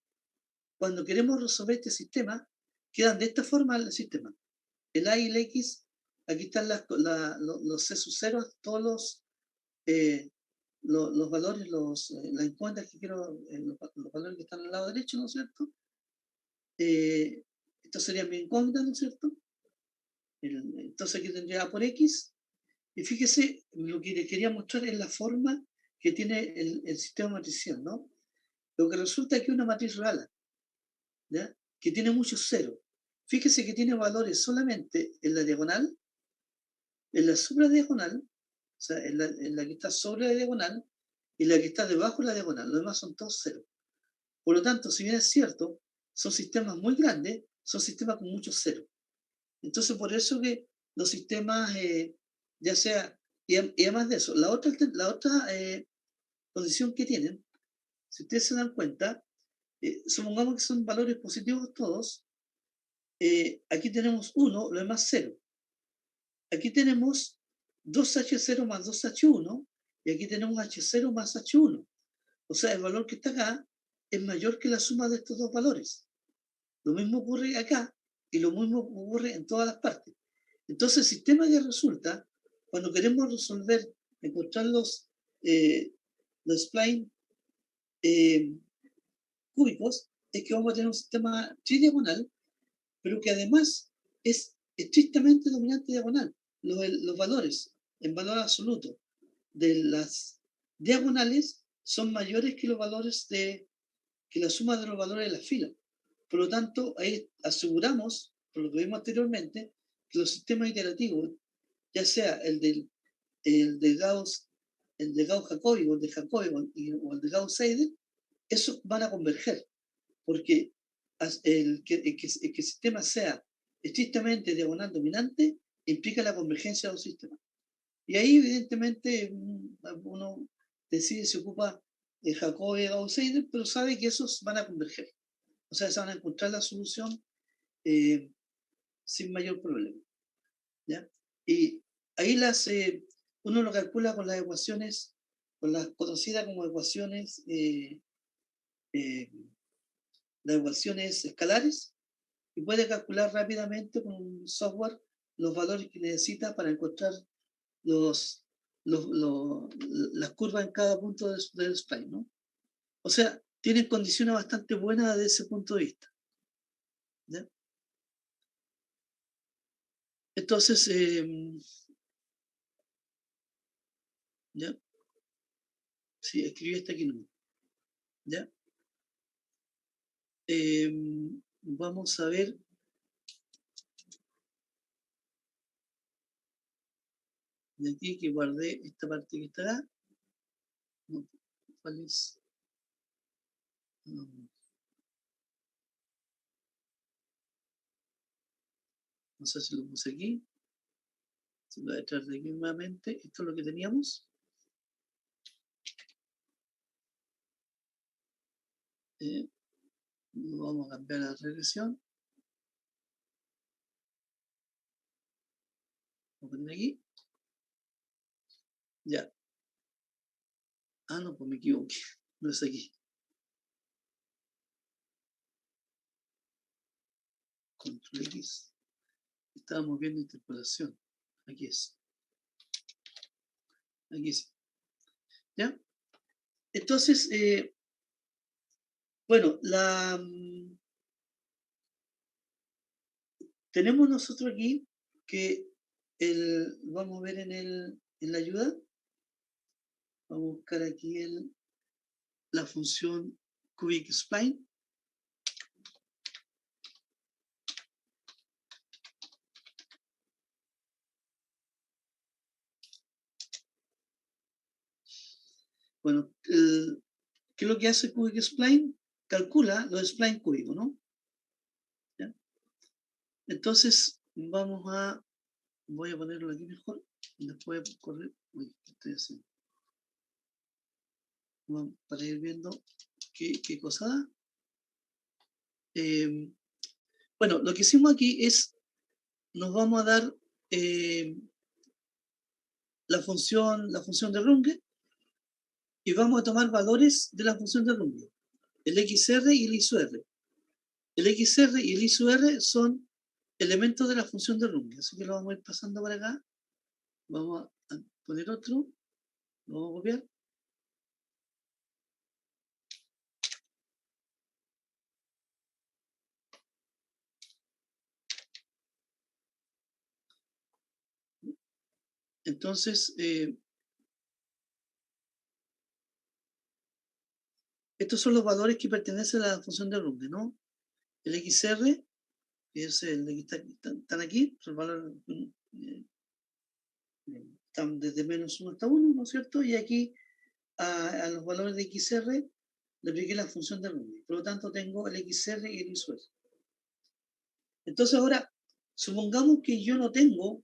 cuando queremos resolver este sistema, quedan de esta forma el sistema. El A y el X, aquí están los C sub 0, todos los valores, las encuestas que quiero, los valores que están al lado derecho, ¿no es cierto? Esto sería mi incógnita, ¿no es cierto? Entonces aquí tendría A por X. Y fíjese, lo que les quería mostrar es la forma que tiene el sistema matricial, ¿no? Lo que resulta que es una matriz rala, ¿ya? Que tiene muchos ceros. Fíjese que tiene valores solamente en la diagonal, en la supradiagonal, o sea, en la que está sobre la diagonal, y la que está debajo de la diagonal. Los demás son todos ceros. Por lo tanto, si bien es cierto, son sistemas muy grandes, son sistemas con muchos ceros. Entonces, por eso que los sistemas, ya sea, y además de eso, la otra condición que tienen, si ustedes se dan cuenta, supongamos que son valores positivos todos, aquí tenemos 1, lo demás 0. Aquí tenemos 2H0 más 2H1, y aquí tenemos H0 más H1. O sea, el valor que está acá es mayor que la suma de estos dos valores. Lo mismo ocurre acá, y lo mismo ocurre en todas las partes. Entonces, el sistema que resulta, cuando queremos resolver, encontrar los spline cúbicos, es que vamos a tener un sistema tridiagonal, pero que además es estrictamente dominante diagonal. Los valores, en valor absoluto, de las diagonales son mayores que los valores que la suma de los valores de las filas. Por lo tanto, ahí aseguramos, por lo que vimos anteriormente, que los sistemas iterativos, ya sea el de Gauss, el de Gauss-Jacobi o el de Jacobi o el de Gauss-Seidel, esos van a converger, porque el que el sistema sea estrictamente diagonal dominante implica la convergencia de los sistemas. Y ahí, evidentemente, uno decide si ocupa Jacobi o Gauss-Seidel, pero sabe que esos van a converger. O sea, se van a encontrar la solución sin mayor problema. ¿Ya? Y ahí uno lo calcula con las ecuaciones, con las conocidas como ecuaciones, las ecuaciones escalares, y puede calcular rápidamente con un software los valores que necesita para encontrar las curvas en cada punto del spline, ¿no? O sea, tienen condiciones bastante buenas desde ese punto de vista. ¿Ya? Entonces, ¿ya? Sí, escribí hasta aquí, ¿no? ¿Ya? Vamos a ver. De aquí que guardé esta parte que estará. No, ¿cuál es? No sé si lo puse aquí. Se lo voy a echar de aquí nuevamente. Esto es lo que teníamos. Vamos a cambiar la regresión. Voy a poner aquí. Ya. Ah, no, pues me equivoqué. No es aquí. Control X. Estábamos viendo interpolación. Aquí es. Aquí sí. ¿Ya? Entonces, bueno, tenemos nosotros aquí que vamos a ver en la ayuda. Vamos a buscar aquí la función cubic spline. Bueno, ¿qué es lo que hace cubic spline? Calcula los splines cúbicos, ¿no? ¿Ya? Entonces, voy a ponerlo aquí mejor. Después correr. Uy, ¿qué estoy haciendo? Para ir viendo qué cosa da. Bueno, lo que hicimos aquí es, nos vamos a dar la función de Runge y vamos a tomar valores de la función de Runge, el XR y el ISOR. El XR y el ISOR son elementos de la función de Runge, así que lo vamos a ir pasando para acá. Vamos a poner otro, lo vamos a copiar. Entonces, estos son los valores que pertenecen a la función de Runge, ¿no? El XR, que es el que están aquí, el valor están desde -1 hasta 1, ¿no es cierto? Y aquí a los valores de XR le apliqué la función de Runge. Por lo tanto, tengo el XR y el ISOR. Entonces, ahora, supongamos que yo no tengo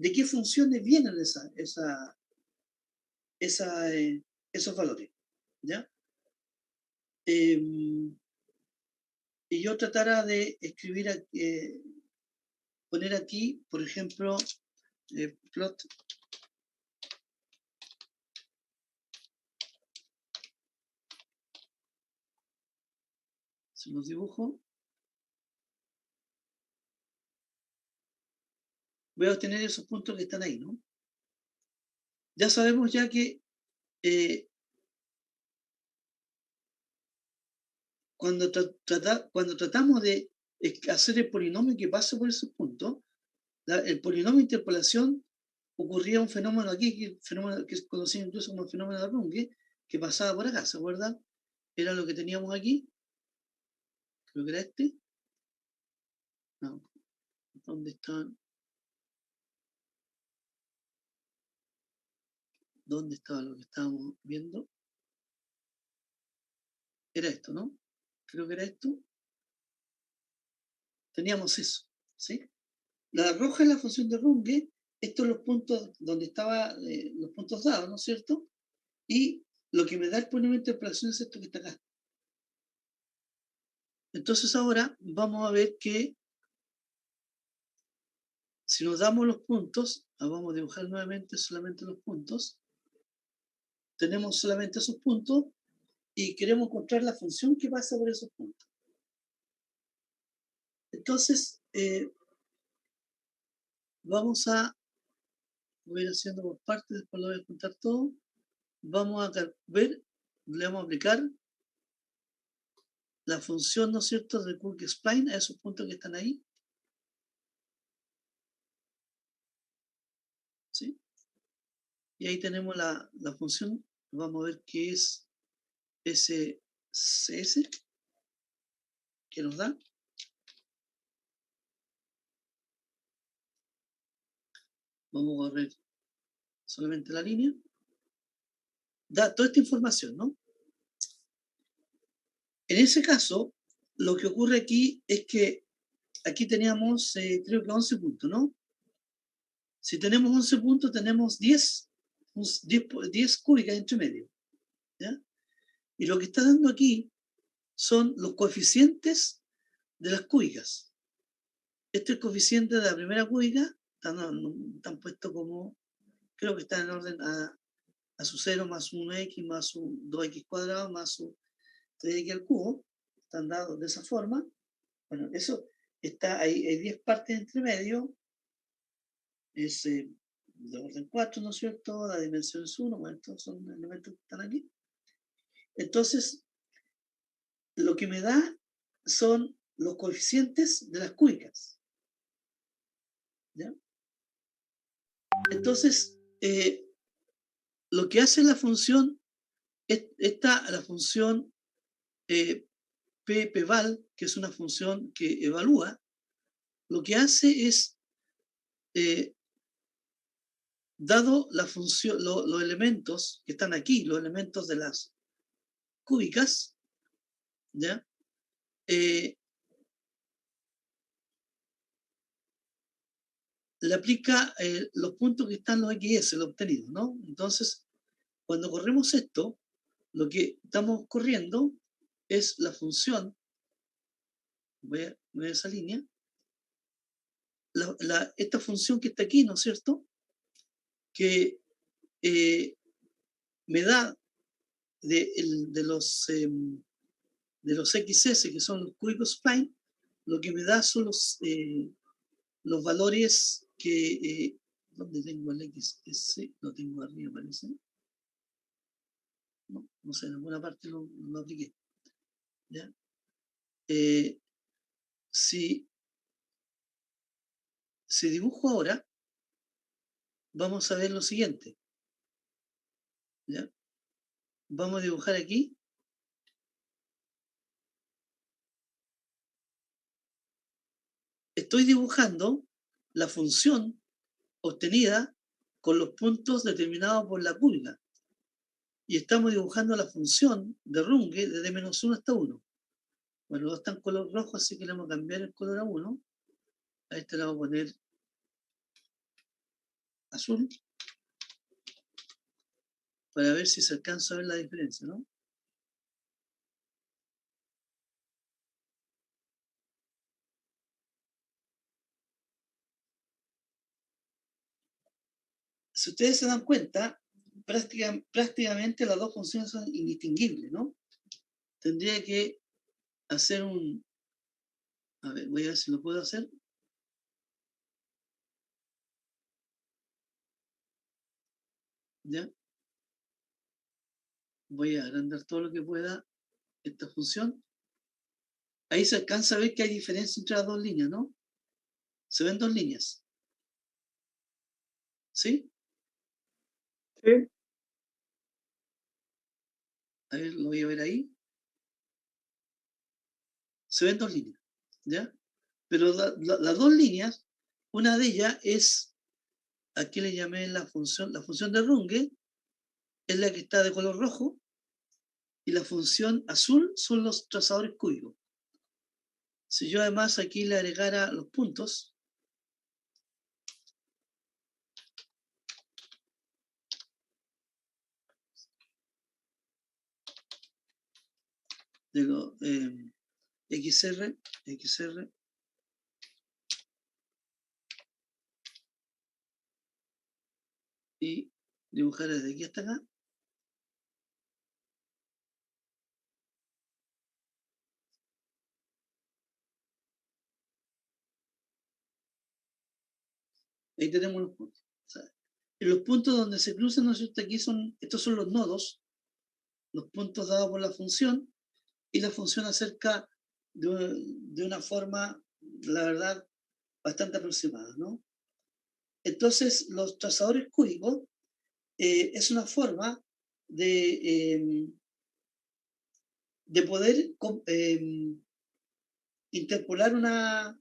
de qué funciones vienen esos valores, ¿ya? Y yo tratara de escribir, poner aquí, por ejemplo, plot se los dibujo. Voy a obtener esos puntos que están ahí, ¿no? Ya sabemos ya que cuando tratamos de hacer el polinomio que pase por esos puntos, el polinomio de interpolación ocurría un fenómeno aquí, fenómeno que es conocido incluso como el fenómeno de Runge, que pasaba por acá, ¿se acuerdan? Era lo que teníamos aquí, creo que era este. No, ¿dónde están? ¿Dónde estaba lo que estábamos viendo? Era esto, ¿no? Creo que era esto. Teníamos eso, ¿sí? La roja es la función de Runge, estos son los puntos donde estaban los puntos dados, ¿no es cierto? Y lo que me da el polinomio de interpolación es esto que está acá. Entonces ahora vamos a ver que si nos damos los puntos, vamos a dibujar nuevamente solamente los puntos, tenemos solamente esos puntos y queremos encontrar la función que pasa por esos puntos. Entonces, vamos a, voy a ir haciendo por partes, después lo voy a contar todo. Vamos a ver, le vamos a aplicar la función, ¿no es cierto?, de Cook-Spline a esos puntos que están ahí. ¿Sí? Y ahí tenemos la función, vamos a ver qué es SCS, que nos da. Vamos a correr solamente la línea. Da toda esta información, ¿no? En ese caso, lo que ocurre aquí es que aquí teníamos, creo que 11 puntos, ¿no? Si tenemos 11 puntos, tenemos 10 cúbicas entre medio, ¿ya? Y lo que está dando aquí son los coeficientes de las cúbicas. Este es el coeficiente de la primera cúbica, están puestos como, creo que están en orden a su 0 más 1x más un 2x cuadrado más su 3x al cubo, están dados de esa forma. Bueno, eso está, hay 10 partes entre medio, es de orden 4, ¿no es cierto? La dimensión es 1, bueno, estos son elementos que están aquí. Entonces, lo que me da son los coeficientes de las cúbicas. ¿Ya? Entonces, lo que hace la función, la función p-val, que es una función que evalúa, lo que hace es, dado la función, los elementos que están aquí, los elementos de las cúbicas, ¿ya? Le aplica los puntos que están los XS, los obtenidos, ¿no? Entonces, cuando corremos esto, lo que estamos corriendo es la función, voy a esa línea, esta función que está aquí, ¿no es cierto? Que me da de los XS, que son los cúbicos spline, lo que me da son los valores que, ¿dónde tengo el XS? Lo tengo arriba, parece. No sé, en alguna parte lo apliqué. ¿Ya? Si dibujo ahora, vamos a ver lo siguiente. ¿Ya? Vamos a dibujar aquí. Estoy dibujando la función obtenida con los puntos determinados por la cúbica. Y estamos dibujando la función de Runge desde -1 hasta 1. Bueno, está en color rojo, así que le vamos a cambiar el color a 1. A este le vamos a poner azul. Para ver si se alcanza a ver la diferencia, ¿no? Si ustedes se dan cuenta, prácticamente las dos funciones son indistinguibles, ¿no? Tendría que hacer un... A ver, voy a ver si lo puedo hacer. ¿Ya? Voy a agrandar todo lo que pueda esta función. Ahí se alcanza a ver que hay diferencia entre las dos líneas, ¿no? Se ven dos líneas. ¿Sí? Sí, A ver, lo voy a ver ahí. Se ven dos líneas, ¿ya? Pero las dos líneas, una de ellas es, aquí le llamé la función de Runge, es la que está de color rojo, y la función azul son los trazadores cúbicos. Si yo además aquí le agregara los puntos, digo, XR, y dibujar desde aquí hasta acá, ahí tenemos los puntos. O sea, en los puntos donde se cruzan, ¿no es cierto? Aquí estos son los nodos, los puntos dados por la función, y la función acerca de una forma, la verdad, bastante aproximada, ¿no? Entonces, los trazadores cúbicos es una forma de poder interpolar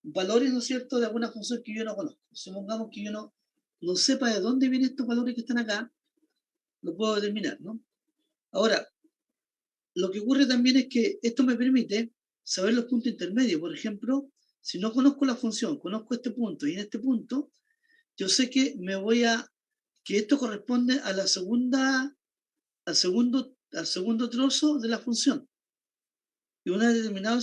valores, ¿no es cierto?, de alguna función que yo no conozco. Supongamos que yo no sepa de dónde vienen estos valores que están acá, lo puedo determinar, ¿no? Ahora, lo que ocurre también es que esto me permite saber los puntos intermedios. Por ejemplo, si no conozco la función, conozco este punto y en este punto, yo sé que que esto corresponde a al segundo trozo de la función. Y una vez determinado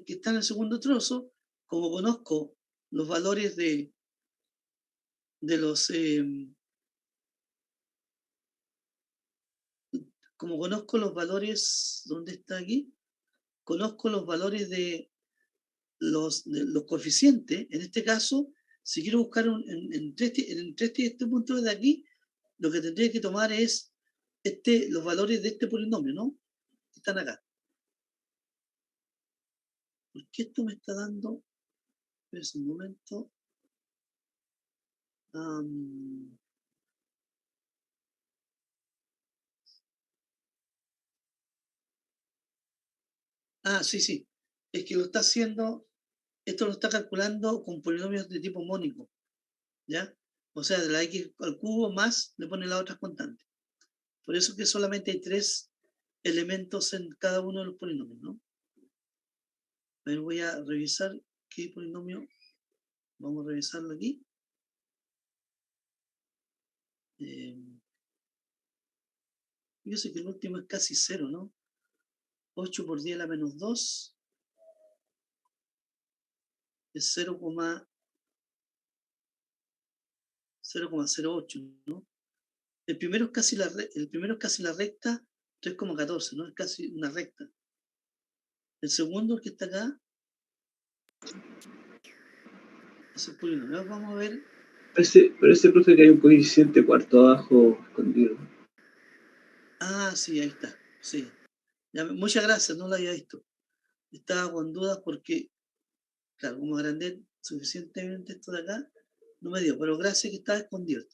que está en el segundo trozo, como conozco los valores de los como conozco los valores, ¿dónde está aquí? Conozco los valores de los coeficientes. En este caso, si quiero buscar entre este y este punto de aquí, lo que tendría que tomar es los valores de este polinomio, ¿no? Que están acá. ¿Por qué esto me está dando? Es un momento. Sí, sí. Es que esto lo está calculando con polinomios de tipo mónico, ¿ya? O sea, de la x al cubo más le pone las otras constantes. Por eso que solamente hay 3 elementos en cada uno de los polinomios, ¿no? A ver, voy a revisar qué polinomio. Vamos a revisarlo aquí. Fíjese que el último es casi 0, ¿no? 8 por 10 a la menos 2 es 0,08, ¿no? El primero es casi la recta, 3,14, ¿no? Es casi una recta. El segundo, el que está acá, es el polinomio. Vamos a ver. Parece, profe, que hay un coeficiente cuarto abajo escondido. Sí, ahí está. Sí. Ya, muchas gracias, no lo había visto. Estaba con dudas porque, claro, como agrandé suficientemente esto de acá, no me dio, pero gracias que estaba escondido.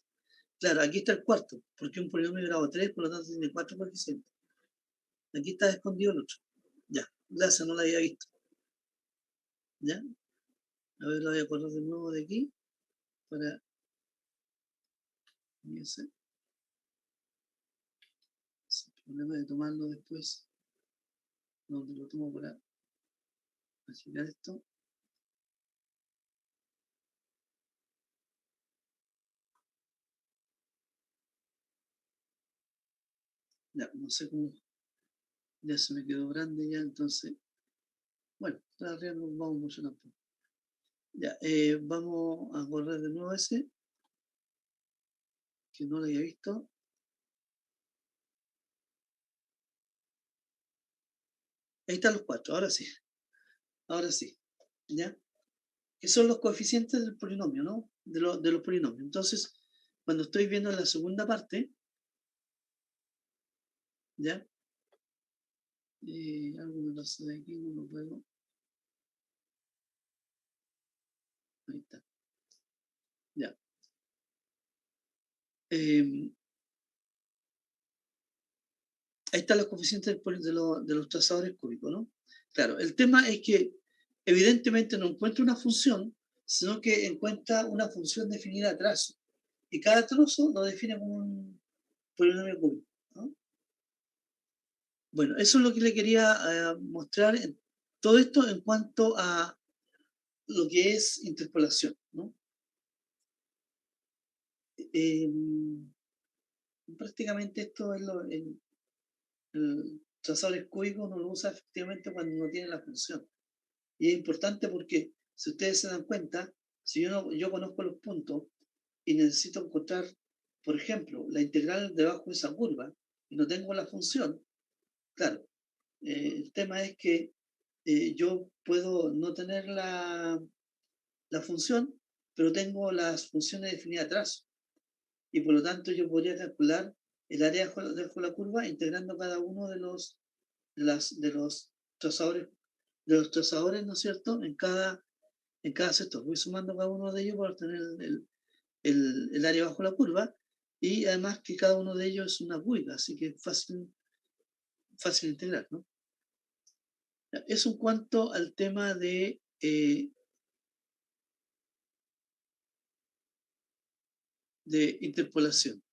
Claro, aquí está el cuarto, porque es un polinomio de grado 3, por lo tanto tiene 4 coeficientes. Aquí está escondido el otro. Ya, gracias, no lo había visto. ¿Ya? A ver, lo voy a correr de nuevo de aquí para... Ese problema de tomarlo después, donde lo tomo para achicar esto. Ya, no sé cómo... Ya se me quedó grande ya, entonces... Bueno, todavía no vamos mucho tampoco. Ya, vamos a correr de nuevo ese, que no lo había visto. Ahí están los 4, ahora sí. Ahora sí. ¿Ya? Que son los coeficientes del polinomio, ¿no? De los polinomios. Entonces, cuando estoy viendo la segunda parte, ¿ya? Algo me pasa de aquí, no lo puedo. Ahí está. Ya. Ahí están los coeficientes de los trazadores cúbicos, ¿no? Claro, el tema es que evidentemente no encuentra una función, sino que encuentra una función definida a trazo. Y cada trozo lo define como un polinomio cúbico, ¿no? Bueno, eso es lo que le quería mostrar. Todo esto en cuanto a lo que es interpolación, ¿no? Prácticamente esto es el trazador cúbico no lo usa efectivamente cuando no tiene la función. Y es importante porque, si ustedes se dan cuenta, si yo conozco los puntos y necesito encontrar, por ejemplo, la integral debajo de esa curva y no tengo la función, claro, el tema es que yo puedo no tener la función, pero tengo las funciones definidas a trazo. Y por lo tanto yo podría calcular el área debajo de la curva integrando cada uno de los trazadores, ¿no es cierto? En cada sector. Voy sumando cada uno de ellos para obtener el área bajo la curva, y además que cada uno de ellos es una cúbica, así que es fácil de integrar, ¿no? Eso en cuanto al tema de interpolación.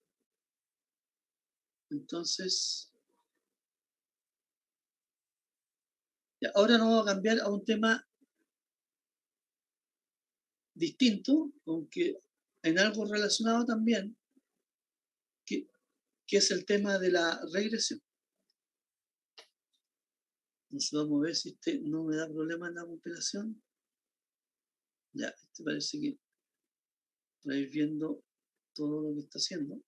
Entonces, ahora nos vamos a cambiar a un tema distinto, aunque en algo relacionado también, que es el tema de la regresión. Entonces vamos a ver si este no me da problema en la compilación. Ya, este parece que va a ir viendo todo lo que está haciendo.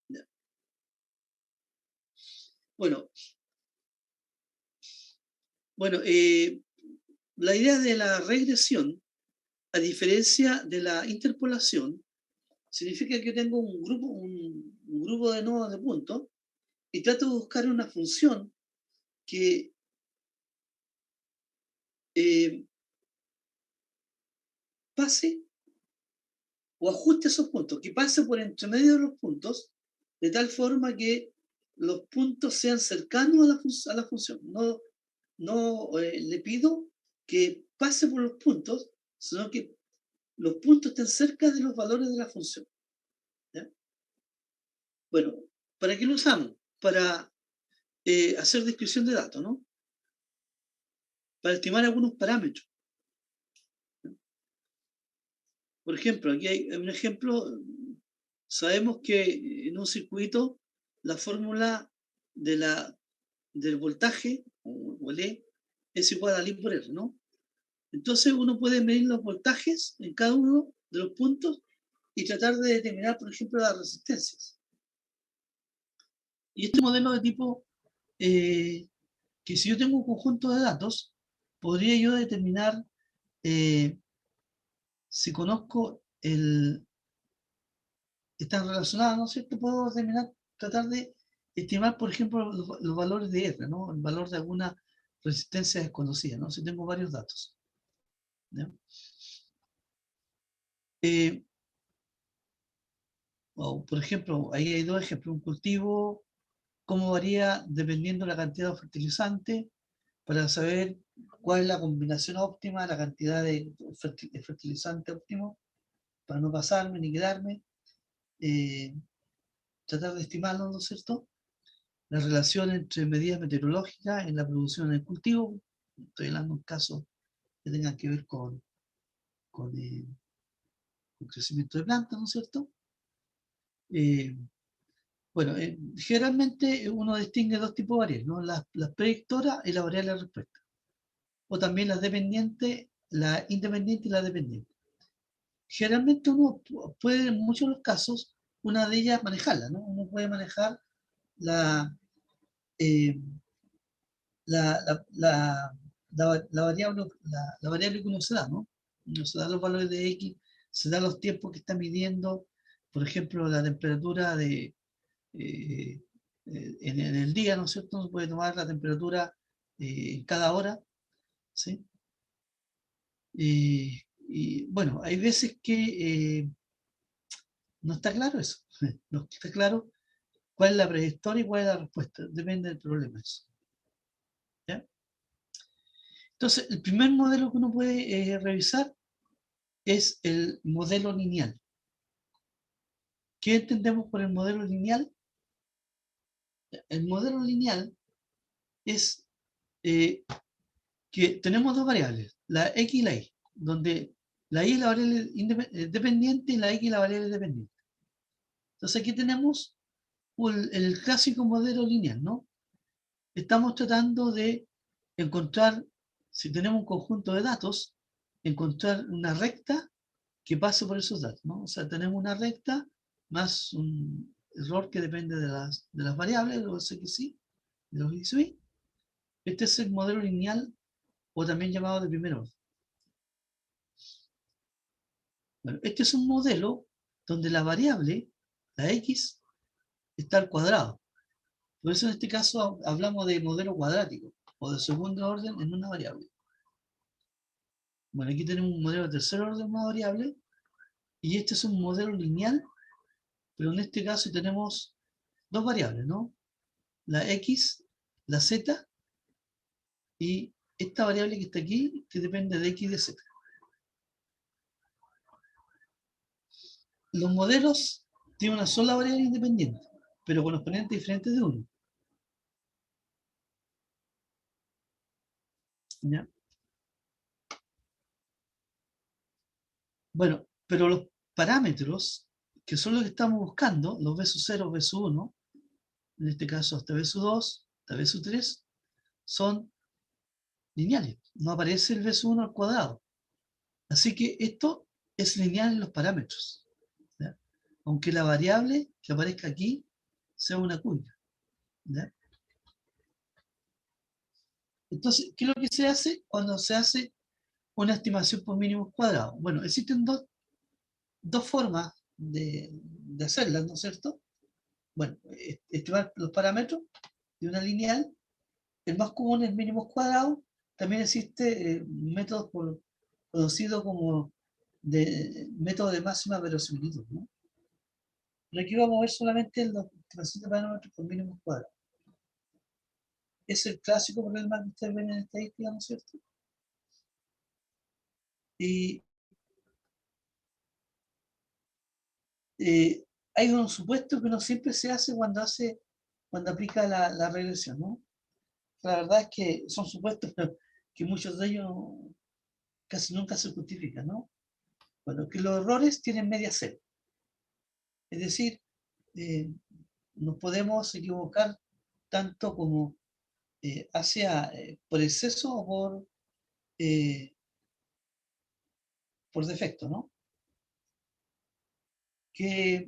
Ya. Bueno, la idea de la regresión, a diferencia de la interpolación, significa que tengo un grupo de nodos de puntos y trato de buscar una función que pase o ajuste esos puntos, que pase por entre medio de los puntos, de tal forma que los puntos sean cercanos a la función. No le pido que pase por los puntos, sino que los puntos estén cerca de los valores de la función. ¿Ya? Bueno, ¿para qué lo usamos? Para hacer descripción de datos, ¿no? Para estimar algunos parámetros. Por ejemplo, aquí hay un ejemplo. Sabemos que en un circuito la fórmula del voltaje, o E, es igual a I por R, ¿no? Entonces uno puede medir los voltajes en cada uno de los puntos y tratar de determinar, por ejemplo, las resistencias. Y este modelo de tipo, que si yo tengo un conjunto de datos, podría yo determinar, si conozco están relacionadas, ¿no es cierto? Puedo tratar de estimar, por ejemplo, los valores de R, ¿no? El valor de alguna resistencia desconocida, ¿no? Si tengo varios datos. ¿Ya? Por ejemplo, ahí hay dos ejemplos. Un cultivo, cómo varía dependiendo de la cantidad de fertilizante, para saber cuál es la combinación óptima, la cantidad de fertilizante óptimo, para no pasarme ni quedarme. Tratar de estimarlo, ¿no es cierto? La relación entre medidas meteorológicas en la producción del cultivo. Estoy hablando de casos que tengan que ver con crecimiento de plantas, ¿no es cierto? Generalmente uno distingue dos tipos de variables, ¿no? Las predictoras y la variable de respuesta. O también las dependientes, la independiente y la dependiente. Generalmente uno puede, en muchos de los casos, una de ellas manejarla, ¿no? Uno puede manejar la variable que uno se da, ¿no? Uno se da los valores de X, se da los tiempos que está midiendo por ejemplo, la temperatura en el día, ¿no es cierto? Uno puede tomar la temperatura cada hora, ¿sí? Y bueno, hay veces que no está claro eso. No está claro cuál es la prehistoria y cuál es la respuesta. Depende del problema eso. ¿Ya? Entonces, el primer modelo que uno puede revisar es el modelo lineal. ¿Qué entendemos por el modelo lineal? El modelo lineal es que tenemos dos variables, la x y la y, donde la y es la variable dependiente y la x es la variable dependiente. Entonces aquí tenemos el clásico modelo lineal, ¿no? Estamos tratando de encontrar, si tenemos un conjunto de datos, encontrar una recta que pase por esos datos, ¿no? O sea, tenemos una recta más un error que depende de las variables, de los x y de los x y. Este es el modelo lineal, o también llamado de primer orden. Bueno, este es un modelo donde la variable, la x, está al cuadrado. Por eso en este caso hablamos de modelo cuadrático, o de segundo orden en una variable. Bueno, aquí tenemos un modelo de tercer orden en una variable, y este es un modelo lineal, pero en este caso tenemos dos variables, ¿no? La x, la z, y esta variable que está aquí, que depende de x y de z. Los modelos tienen una sola variable independiente, pero con exponentes diferentes de 1. ¿Ya? Bueno, pero los parámetros, que son los que estamos buscando, los b sub 0, b sub 1, en este caso hasta b sub 2, hasta b sub 3, son lineales. No aparece el b sub 1 al cuadrado. Así que esto es lineal en los parámetros, ¿ya? Aunque la variable que aparezca aquí sea una cuña, ¿ya? Entonces, ¿qué es lo que se hace cuando se hace una estimación por mínimos cuadrados? Bueno, existen dos formas de hacerlas, ¿no es cierto? Bueno, estimar los parámetros de una lineal. El más común es mínimos cuadrados. También existe métodos conocidos como método de máxima verosimilitud, ¿no? Pero aquí vamos a ver solamente la estimación de parámetros por mínimos cuadrados. Es el clásico problema que ustedes ven en estadística, ¿no es cierto? Y hay un supuesto que no siempre se hace cuando aplica la regresión, ¿no? La verdad es que son supuestos que muchos de ellos casi nunca se justifican, ¿no? Bueno, que los errores tienen media cero. Es decir, nos podemos equivocar tanto como hacia por exceso o por defecto, ¿no? Que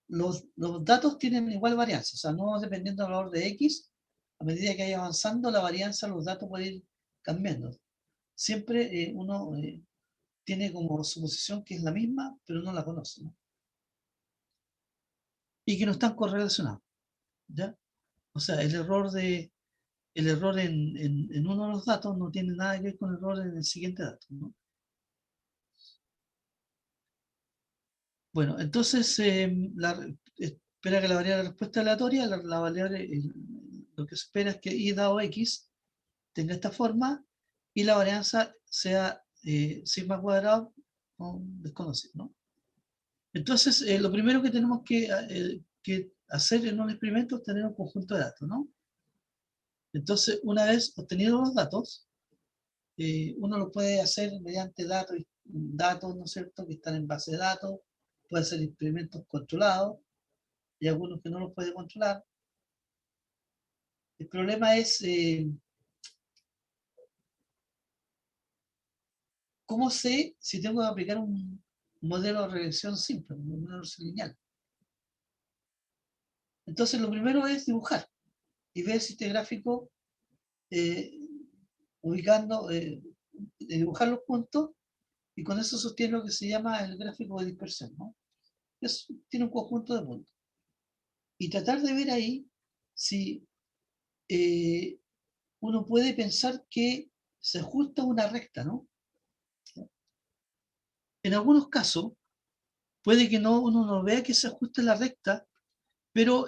los datos tienen igual varianza, o sea, no dependiendo del valor de x, a medida que vaya avanzando, la varianza de los datos puede ir cambiando. Siempre uno tiene como suposición que es la misma, pero no la conoce, ¿no? Y que no están correlacionados, ¿ya? O sea, el error en uno de los datos no tiene nada que ver con el error en el siguiente dato, ¿no? Bueno, entonces espera que la variable de respuesta aleatoria, la variable, lo que se espera es que y dado x tenga esta forma y la varianza sea sigma cuadrado desconocido, ¿no? Entonces, lo primero que tenemos que hacer en un experimento es tener un conjunto de datos, ¿no? Entonces, una vez obtenidos los datos, uno lo puede hacer mediante datos, ¿no es cierto?, que están en base de datos, puede hacer experimentos controlados, y algunos que no los puede controlar. El problema es cómo sé si tengo que aplicar un modelo de regresión simple, un modelo lineal. Entonces, lo primero es dibujar y ver si este gráfico, dibujar los puntos, y con eso sostiene lo que se llama el gráfico de dispersión, ¿no? tiene un conjunto de puntos. Y tratar de ver ahí si uno puede pensar que se ajusta a una recta, ¿no? En algunos casos, puede que uno no vea que se ajuste a la recta, pero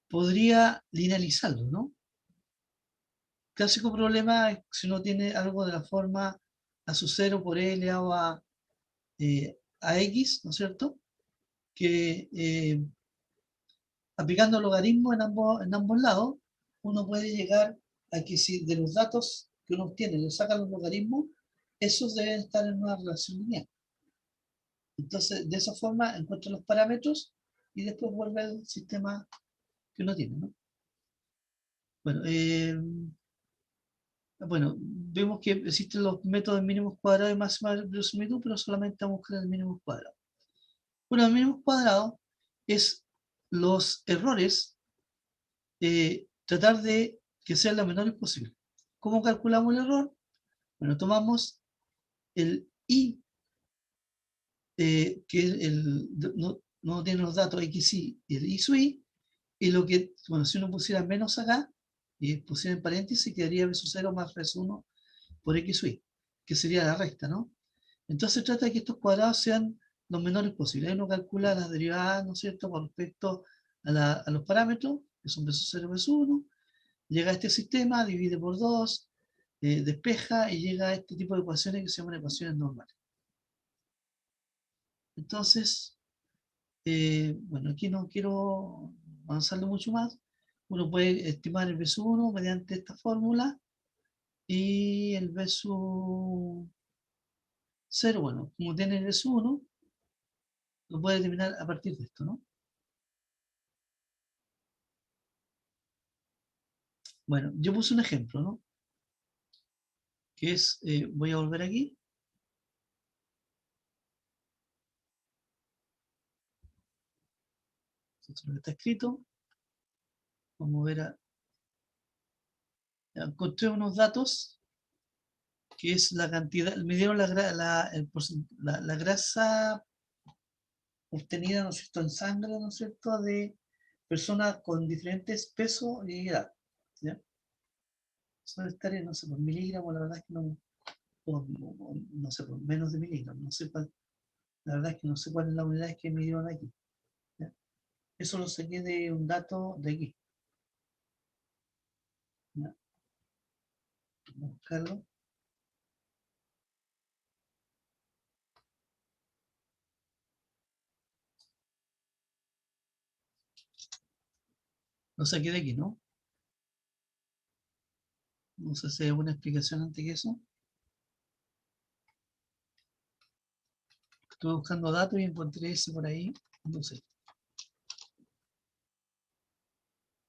podría linealizarlo, ¿no? Clásico problema es si uno tiene algo de la forma a su 0 por L o a X, ¿no es cierto? Que aplicando logaritmos en ambos lados, uno puede llegar a que si de los datos que uno obtiene le sacan los logaritmos, esos deben estar en una relación lineal. Entonces, de esa forma encuentra los parámetros y después vuelve al sistema que uno tiene, ¿no? Bueno, vemos que existen los métodos mínimos cuadrados y máxima verosimilitud, pero solamente vamos a buscar el mínimo cuadrado. Bueno, el mínimo cuadrado es los errores, tratar de que sean los menores posibles. ¿Cómo calculamos el error? Bueno, tomamos el I, que no tiene los datos XY y el I sub I, y lo que, bueno, si uno pusiera menos acá, y pusiera en paréntesis, quedaría B sub 0 más B sub 1 por X sub I, que sería la recta, ¿no? Entonces se trata de que estos cuadrados sean los menores posibles. Ahí uno calcula las derivadas, ¿no es cierto?, con respecto a los parámetros, que son B sub 0, B sub 1, llega a este sistema, divide por 2, despeja y llega a este tipo de ecuaciones que se llaman ecuaciones normales. Entonces, bueno, aquí no quiero avanzarlo mucho más. Uno puede estimar el B sub 1 mediante esta fórmula y el B sub 0, bueno, como tiene el B sub 1, lo puede determinar a partir de esto, ¿no? Bueno, yo puse un ejemplo, ¿no? Que es, voy a volver aquí. Esto es lo que está escrito. Vamos a ver encontré unos datos que es la cantidad, me dieron la grasa obtenida, ¿no es cierto?, en sangre, ¿no es cierto?, de personas con diferentes pesos y edad, ¿ya? Eso debe estar en, no sé, por miligramos, la verdad es que no sé, por menos de miligramos, no sé cuál, la verdad es que no sé cuál es la unidad que me dieron aquí, ¿ya? Eso lo saqué de un dato de aquí, ¿ya? Vamos a buscarlo. Lo saqué de aquí, ¿no? No sé si hay alguna explicación antes que eso. Estuve buscando datos y encontré ese por ahí. No sé.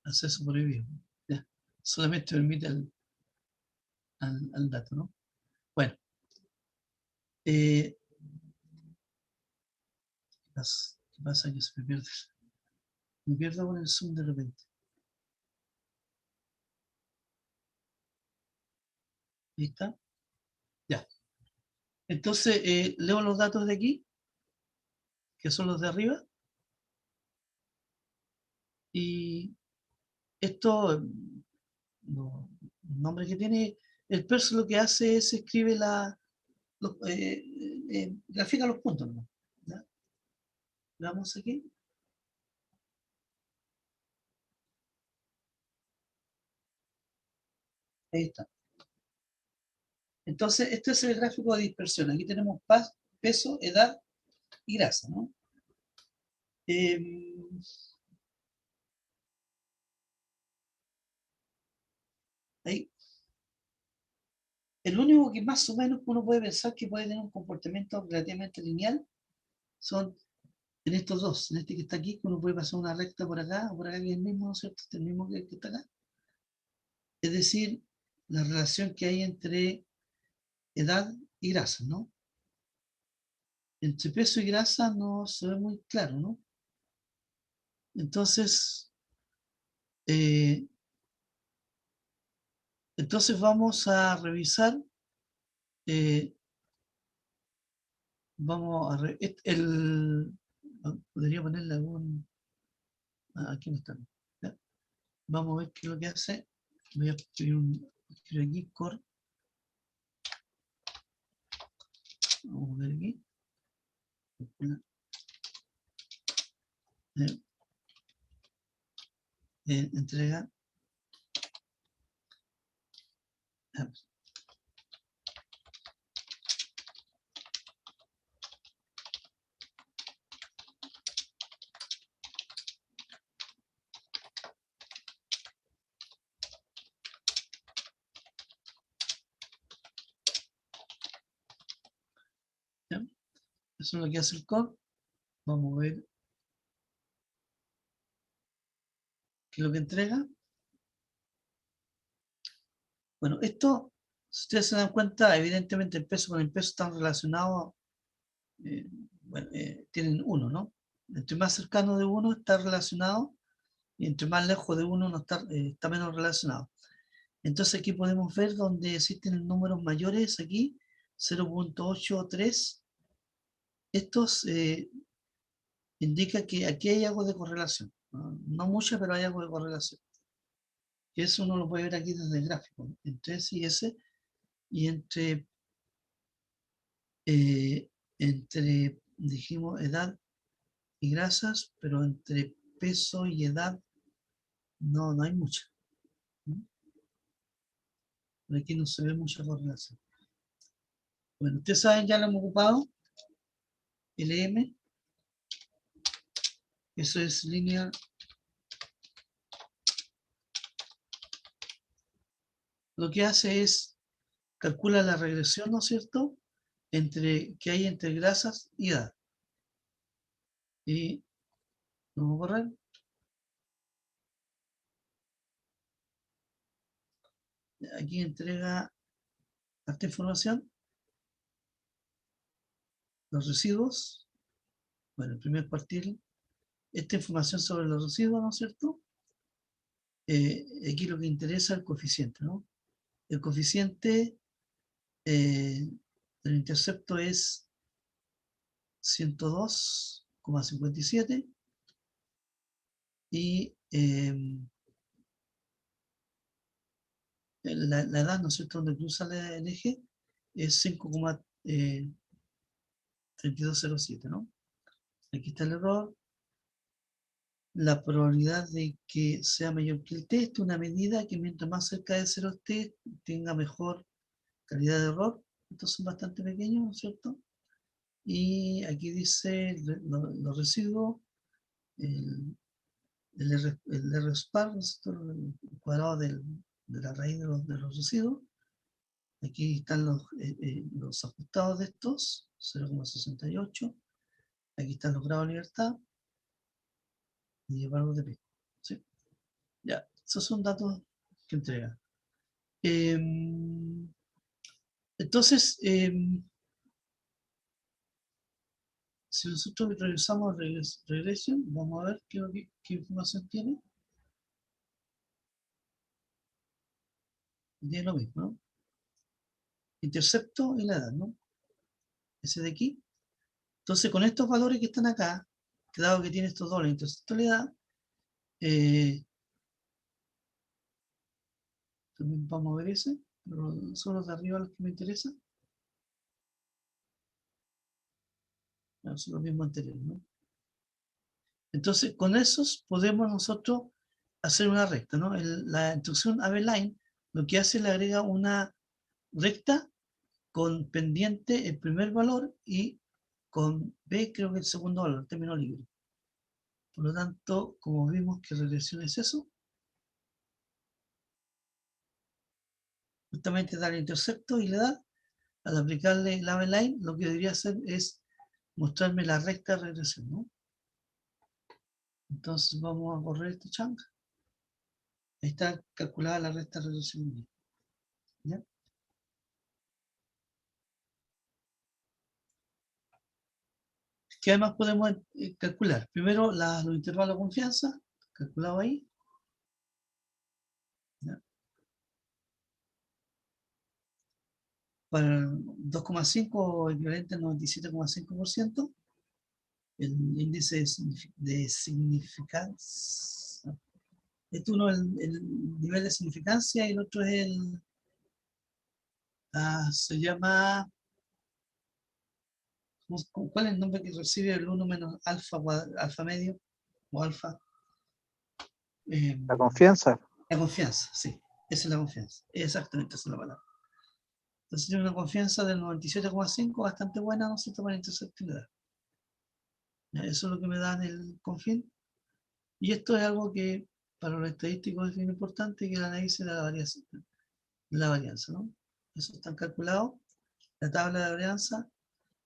Acceso prohibido. Ya. Solamente permite al dato, ¿no? Bueno. ¿Qué pasa? Que se me pierde. Me pierdo con el zoom de repente. Ahí está. Ya. Entonces, leo los datos de aquí, que son los de arriba. Y esto, el nombre que tiene, el perso lo que hace es escribe grafica los puntos, ¿no? ¿Ya? Veamos aquí. Ahí está. Entonces, este es el gráfico de dispersión. Aquí tenemos peso, edad y grasa, ¿no? Ahí. El único que más o menos uno puede pensar que puede tener un comportamiento relativamente lineal son en estos dos, en este que está aquí, que uno puede pasar una recta por acá o por acá, que es el mismo, ¿no es cierto? Este es el mismo que está acá. Es decir, la relación que hay entre edad y grasa, ¿no? Entre peso y grasa no se ve muy claro, ¿no? Entonces, vamos a revisar, vamos a Podría ponerle algún... aquí no están. ¿Ya? Vamos a ver qué es lo que hace. Voy a escribir aquí core. Vamos a ver aquí. Entrega. ¿Ya? Eso es lo que hace el core. Vamos a ver qué es lo que entrega. Bueno, esto, si ustedes se dan cuenta, evidentemente el peso con el peso están relacionados, bueno, tienen 1, ¿no? Entre más cercano de uno está relacionado y entre más lejos de uno no está, está menos relacionado. Entonces aquí podemos ver donde existen números mayores aquí, 0.83. Estos indican que aquí hay algo de correlación. No mucha, pero hay algo de correlación. Y eso uno lo puede ver aquí desde el gráfico, ¿no? Entre S y S, y entre, dijimos, edad y grasas, pero entre peso y edad no hay mucha. Por aquí no se ve mucha correlación. Bueno, ustedes saben, ya lo hemos ocupado, LM, eso es linear. Lo que hace es, calcula la regresión, ¿no es cierto?, que hay entre grasas y edad. Y vamos a correr. Aquí entrega esta información, los residuos. Bueno, el primer cuartil, esta información sobre los residuos, ¿no es cierto? Aquí lo que interesa es el coeficiente, ¿no? El coeficiente del intercepto es 102,57 y la edad, ¿no es cierto?, donde cruza el eje es 5,3207, ¿no? Aquí está el error. La probabilidad de que sea mayor que el t es una medida que mientras más cerca de 0 esté, tenga mejor calidad de error. Estos son bastante pequeños, ¿no es cierto? Y aquí dice los residuos, el R star, ¿no es cierto?, el cuadrado de la raíz de los residuos. Aquí están los ajustados de estos, 0,68. Aquí están los grados de libertad y el valor de P. ¿Sí? Ya, esos son datos que entrega. Entonces, si nosotros revisamos regresión, vamos a ver qué información tiene. Tiene lo mismo, ¿no? Intercepto y la edad, ¿no? Ese de aquí. Entonces, con estos valores que están acá, dado que tiene estos dos, la intercepto y la edad, también vamos a ver ese, pero son los de arriba los que me interesan. Son los mismos anteriores, ¿no? Entonces, con esos podemos nosotros hacer una recta, ¿no? La instrucción ABLine lo que hace es le agrega una recta con pendiente el primer valor y con B creo que el segundo valor, término libre. Por lo tanto, como vimos que regresión es eso, justamente da el intercepto y le da, al aplicarle la ABLine, lo que debería hacer es mostrarme la recta de regresión, ¿no? Entonces vamos a correr este chunk. Ahí está calculada la recta de regresión. ¿Ya? ¿Qué además podemos calcular? Primero los intervalos de confianza, calculado ahí. ¿Ya? Para 2,5 equivalente al 97,5%. el índice de significancia. Este uno es el nivel de significancia y el otro es el, se llama, ¿cuál es el nombre que recibe el 1 menos alfa, alfa medio o alfa? La confianza. La confianza, sí, esa es la confianza, exactamente esa es la palabra. Entonces tiene una confianza del 97,5, bastante buena, ¿no es cierto?, para intersectividad. Eso es lo que me da en el confín. Y esto es algo que para los estadísticos es bien importante, que el análisis de la varianza, ¿no? Eso está calculado, la tabla de varianza,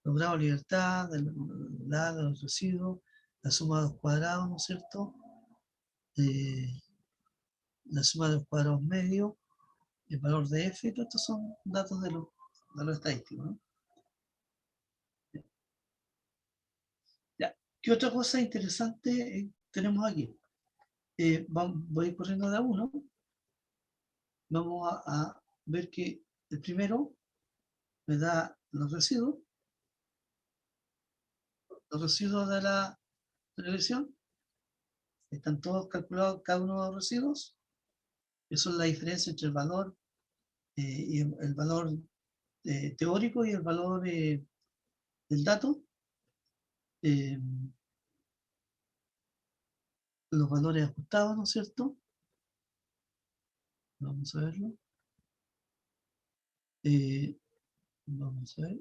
los grados de libertad, de los residuos, la suma de los cuadrados, ¿no es cierto? La suma de los cuadrados medios, el valor de F, todos estos son datos de los estadísticos, ¿no? Ya. ¿Qué otra cosa interesante tenemos aquí? Voy a ir corriendo de a uno. Vamos a ver que el primero me da los residuos de la regresión. Están todos calculados, cada uno de los residuos. Eso es la diferencia entre el valor y el valor teórico y el valor del dato. Los valores ajustados, ¿no es cierto? Vamos a verlo. Vamos a ver.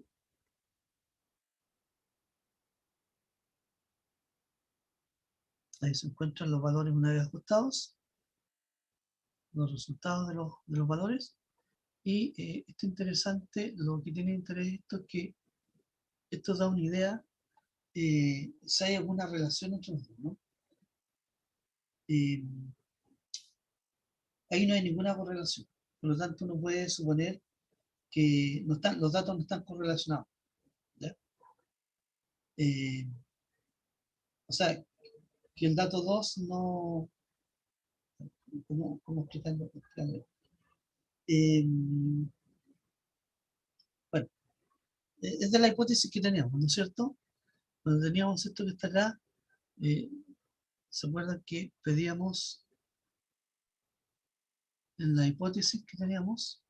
Ahí se encuentran los valores una vez ajustados, los resultados de los valores. Y esto interesante, lo que tiene interés esto es que esto da una idea si hay alguna relación entre los dos, ¿no? Ahí no hay ninguna correlación. Por lo tanto, uno puede suponer que los datos no están correlacionados. ¿Ya? O sea, que el dato 2 no... ¿Cómo explicarlo? Bueno, esta es la hipótesis que teníamos, ¿no es cierto? Cuando teníamos esto que está acá, ¿se acuerdan que pedíamos en la hipótesis que teníamos?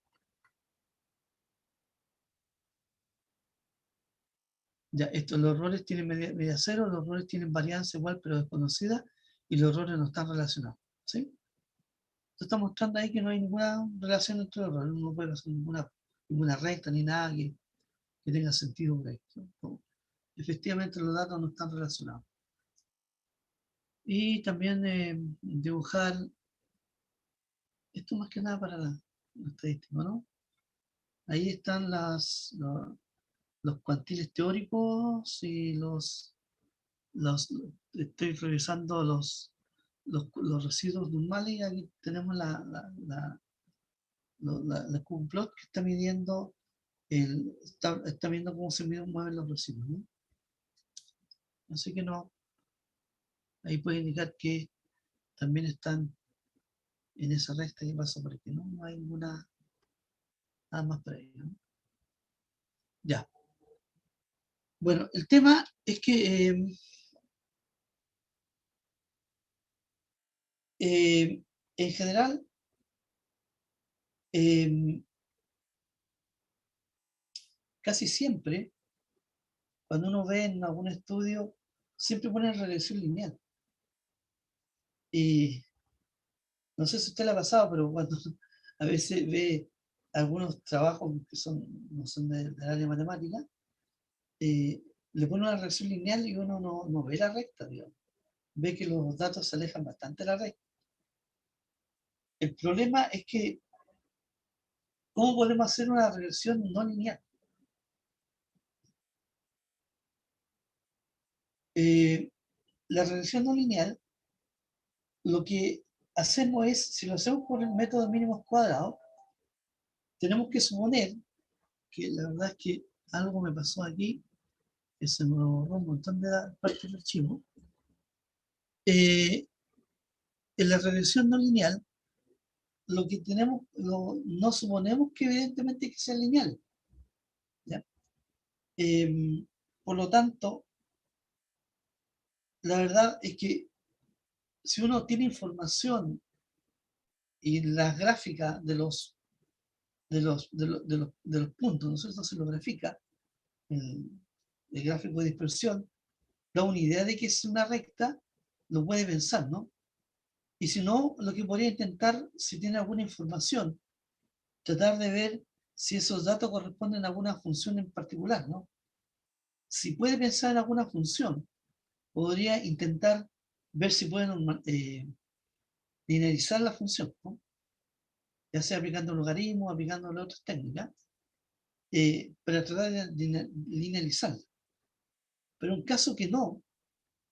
Ya, los errores tienen media cero, los errores tienen varianza igual pero desconocida y los errores no están relacionados, ¿sí? Esto está mostrando ahí que no hay ninguna relación entre los errores, no puede hacer ninguna recta ni nada que tenga sentido por ahí. ¿No? Efectivamente los datos no están relacionados. Y también dibujar, esto más que nada para la estadística, ¿no? Ahí están los cuantiles teóricos y estoy revisando los residuos normales y aquí tenemos la QPlot que está midiendo está viendo cómo se mueven los residuos, ¿no? Así que no, ahí puede indicar que también están en esa recta que pasa por aquí, ¿no? No hay nada más para ello, ¿no? Ya. Bueno, el tema es que en general casi siempre cuando uno ve en algún estudio siempre ponen regresión lineal y no sé si a usted le ha pasado, pero cuando a veces ve algunos trabajos que no son del área matemática, le ponen una regresión lineal y uno no ve la recta, digamos. Ve que los datos se alejan bastante de la recta. El problema es que, ¿cómo podemos hacer una regresión no lineal? La regresión no lineal, lo que hacemos es, si lo hacemos por el método de mínimos cuadrados, tenemos que suponer que la verdad es que algo me pasó aquí, que se me borró un montón de partes del archivo. En la regresión no lineal, lo que tenemos, no suponemos que evidentemente que sea lineal. ¿Ya? Por lo tanto, la verdad es que si uno tiene información y las gráficas de los puntos, ¿no es cierto? Se lo grafica, el gráfico de dispersión, da una idea de que es una recta, lo puede pensar, ¿no? Y si no, lo que podría intentar, si tiene alguna información, tratar de ver si esos datos corresponden a alguna función en particular, ¿no? Si puede pensar en alguna función, podría intentar ver si pueden linearizar la función, ¿no? Ya sea aplicando logaritmos, aplicando otras técnicas, para tratar de linearizarla. Pero en caso que no,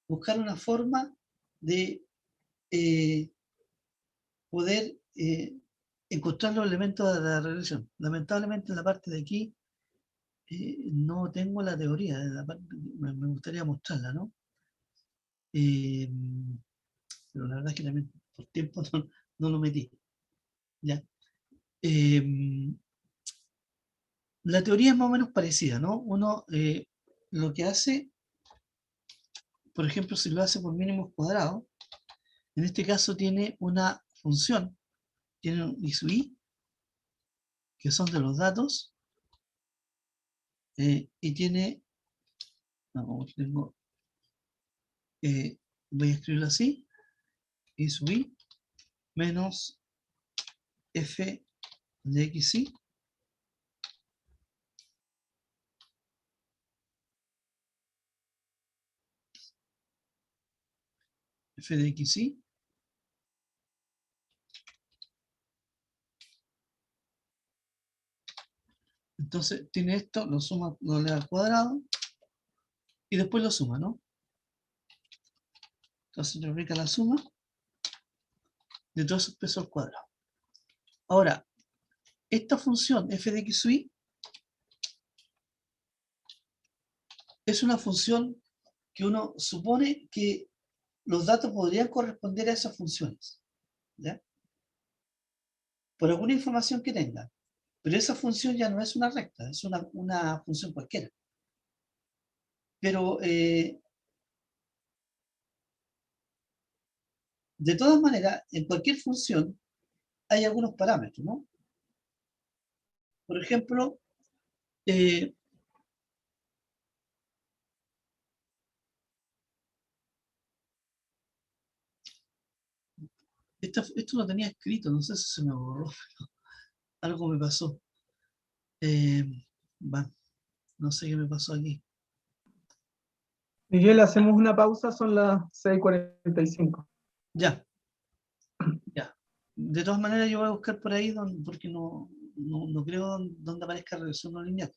buscar una forma de poder encontrar los elementos de la regresión. Lamentablemente en la parte de aquí no tengo la teoría, me gustaría mostrarla, ¿no? Pero la verdad es que también por tiempo no lo metí. ¿Ya? La teoría es más o menos parecida, ¿no? Uno lo que hace, por ejemplo, si lo hace por mínimos cuadrados, en este caso tiene una función, tiene un I sub I, que son de los datos, y tiene, no, tengo, voy a escribirlo así, I sub I menos F de XY F de XY entonces tiene esto, lo suma, lo le da al cuadrado y después lo suma, ¿no? Entonces le aplica la suma de todos esos pesos al cuadrado. Ahora, esta función f de x sub y es una función que uno supone que los datos podrían corresponder a esas funciones, ¿ya? Por alguna información que tenga. Pero esa función ya no es una recta, es una función cualquiera. Pero de todas maneras, en cualquier función hay algunos parámetros, ¿no? Por ejemplo, esto lo tenía escrito, no sé si se me borró, pero algo me pasó. No sé qué me pasó aquí. Miguel, hacemos una pausa, son las 6:45. Ya. De todas maneras, yo voy a buscar por ahí porque no creo donde aparezca regresión no lineal.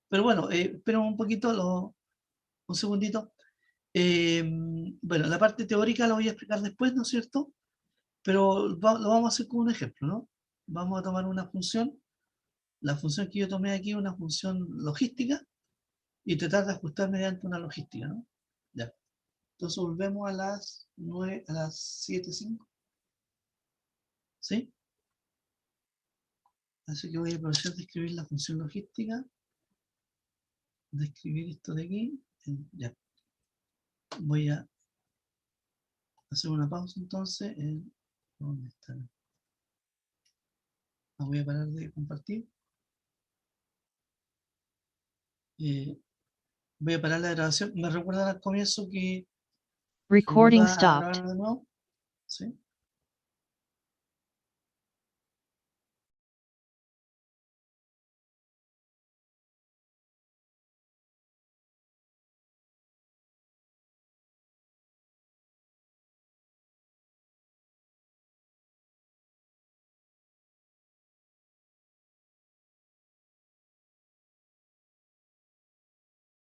Pero bueno, espera un poquito, un segundito. Bueno, la parte teórica la voy a explicar después, ¿no es cierto? Pero lo vamos a hacer con un ejemplo, ¿no? Vamos a tomar una función, la función que yo tomé aquí, una función logística, y tratar de ajustar mediante una logística, ¿no? Ya. Entonces volvemos a las 9, a las 7:05. ¿Sí? Así que voy a aprovechar de escribir la función logística, de escribir esto de aquí. Ya. Voy a hacer una pausa entonces. ¿Dónde está? Voy a parar de compartir. Voy a parar la grabación. Me recuerdan al comienzo que Recording vuelva a stopped. grabar de nuevo. ¿Sí?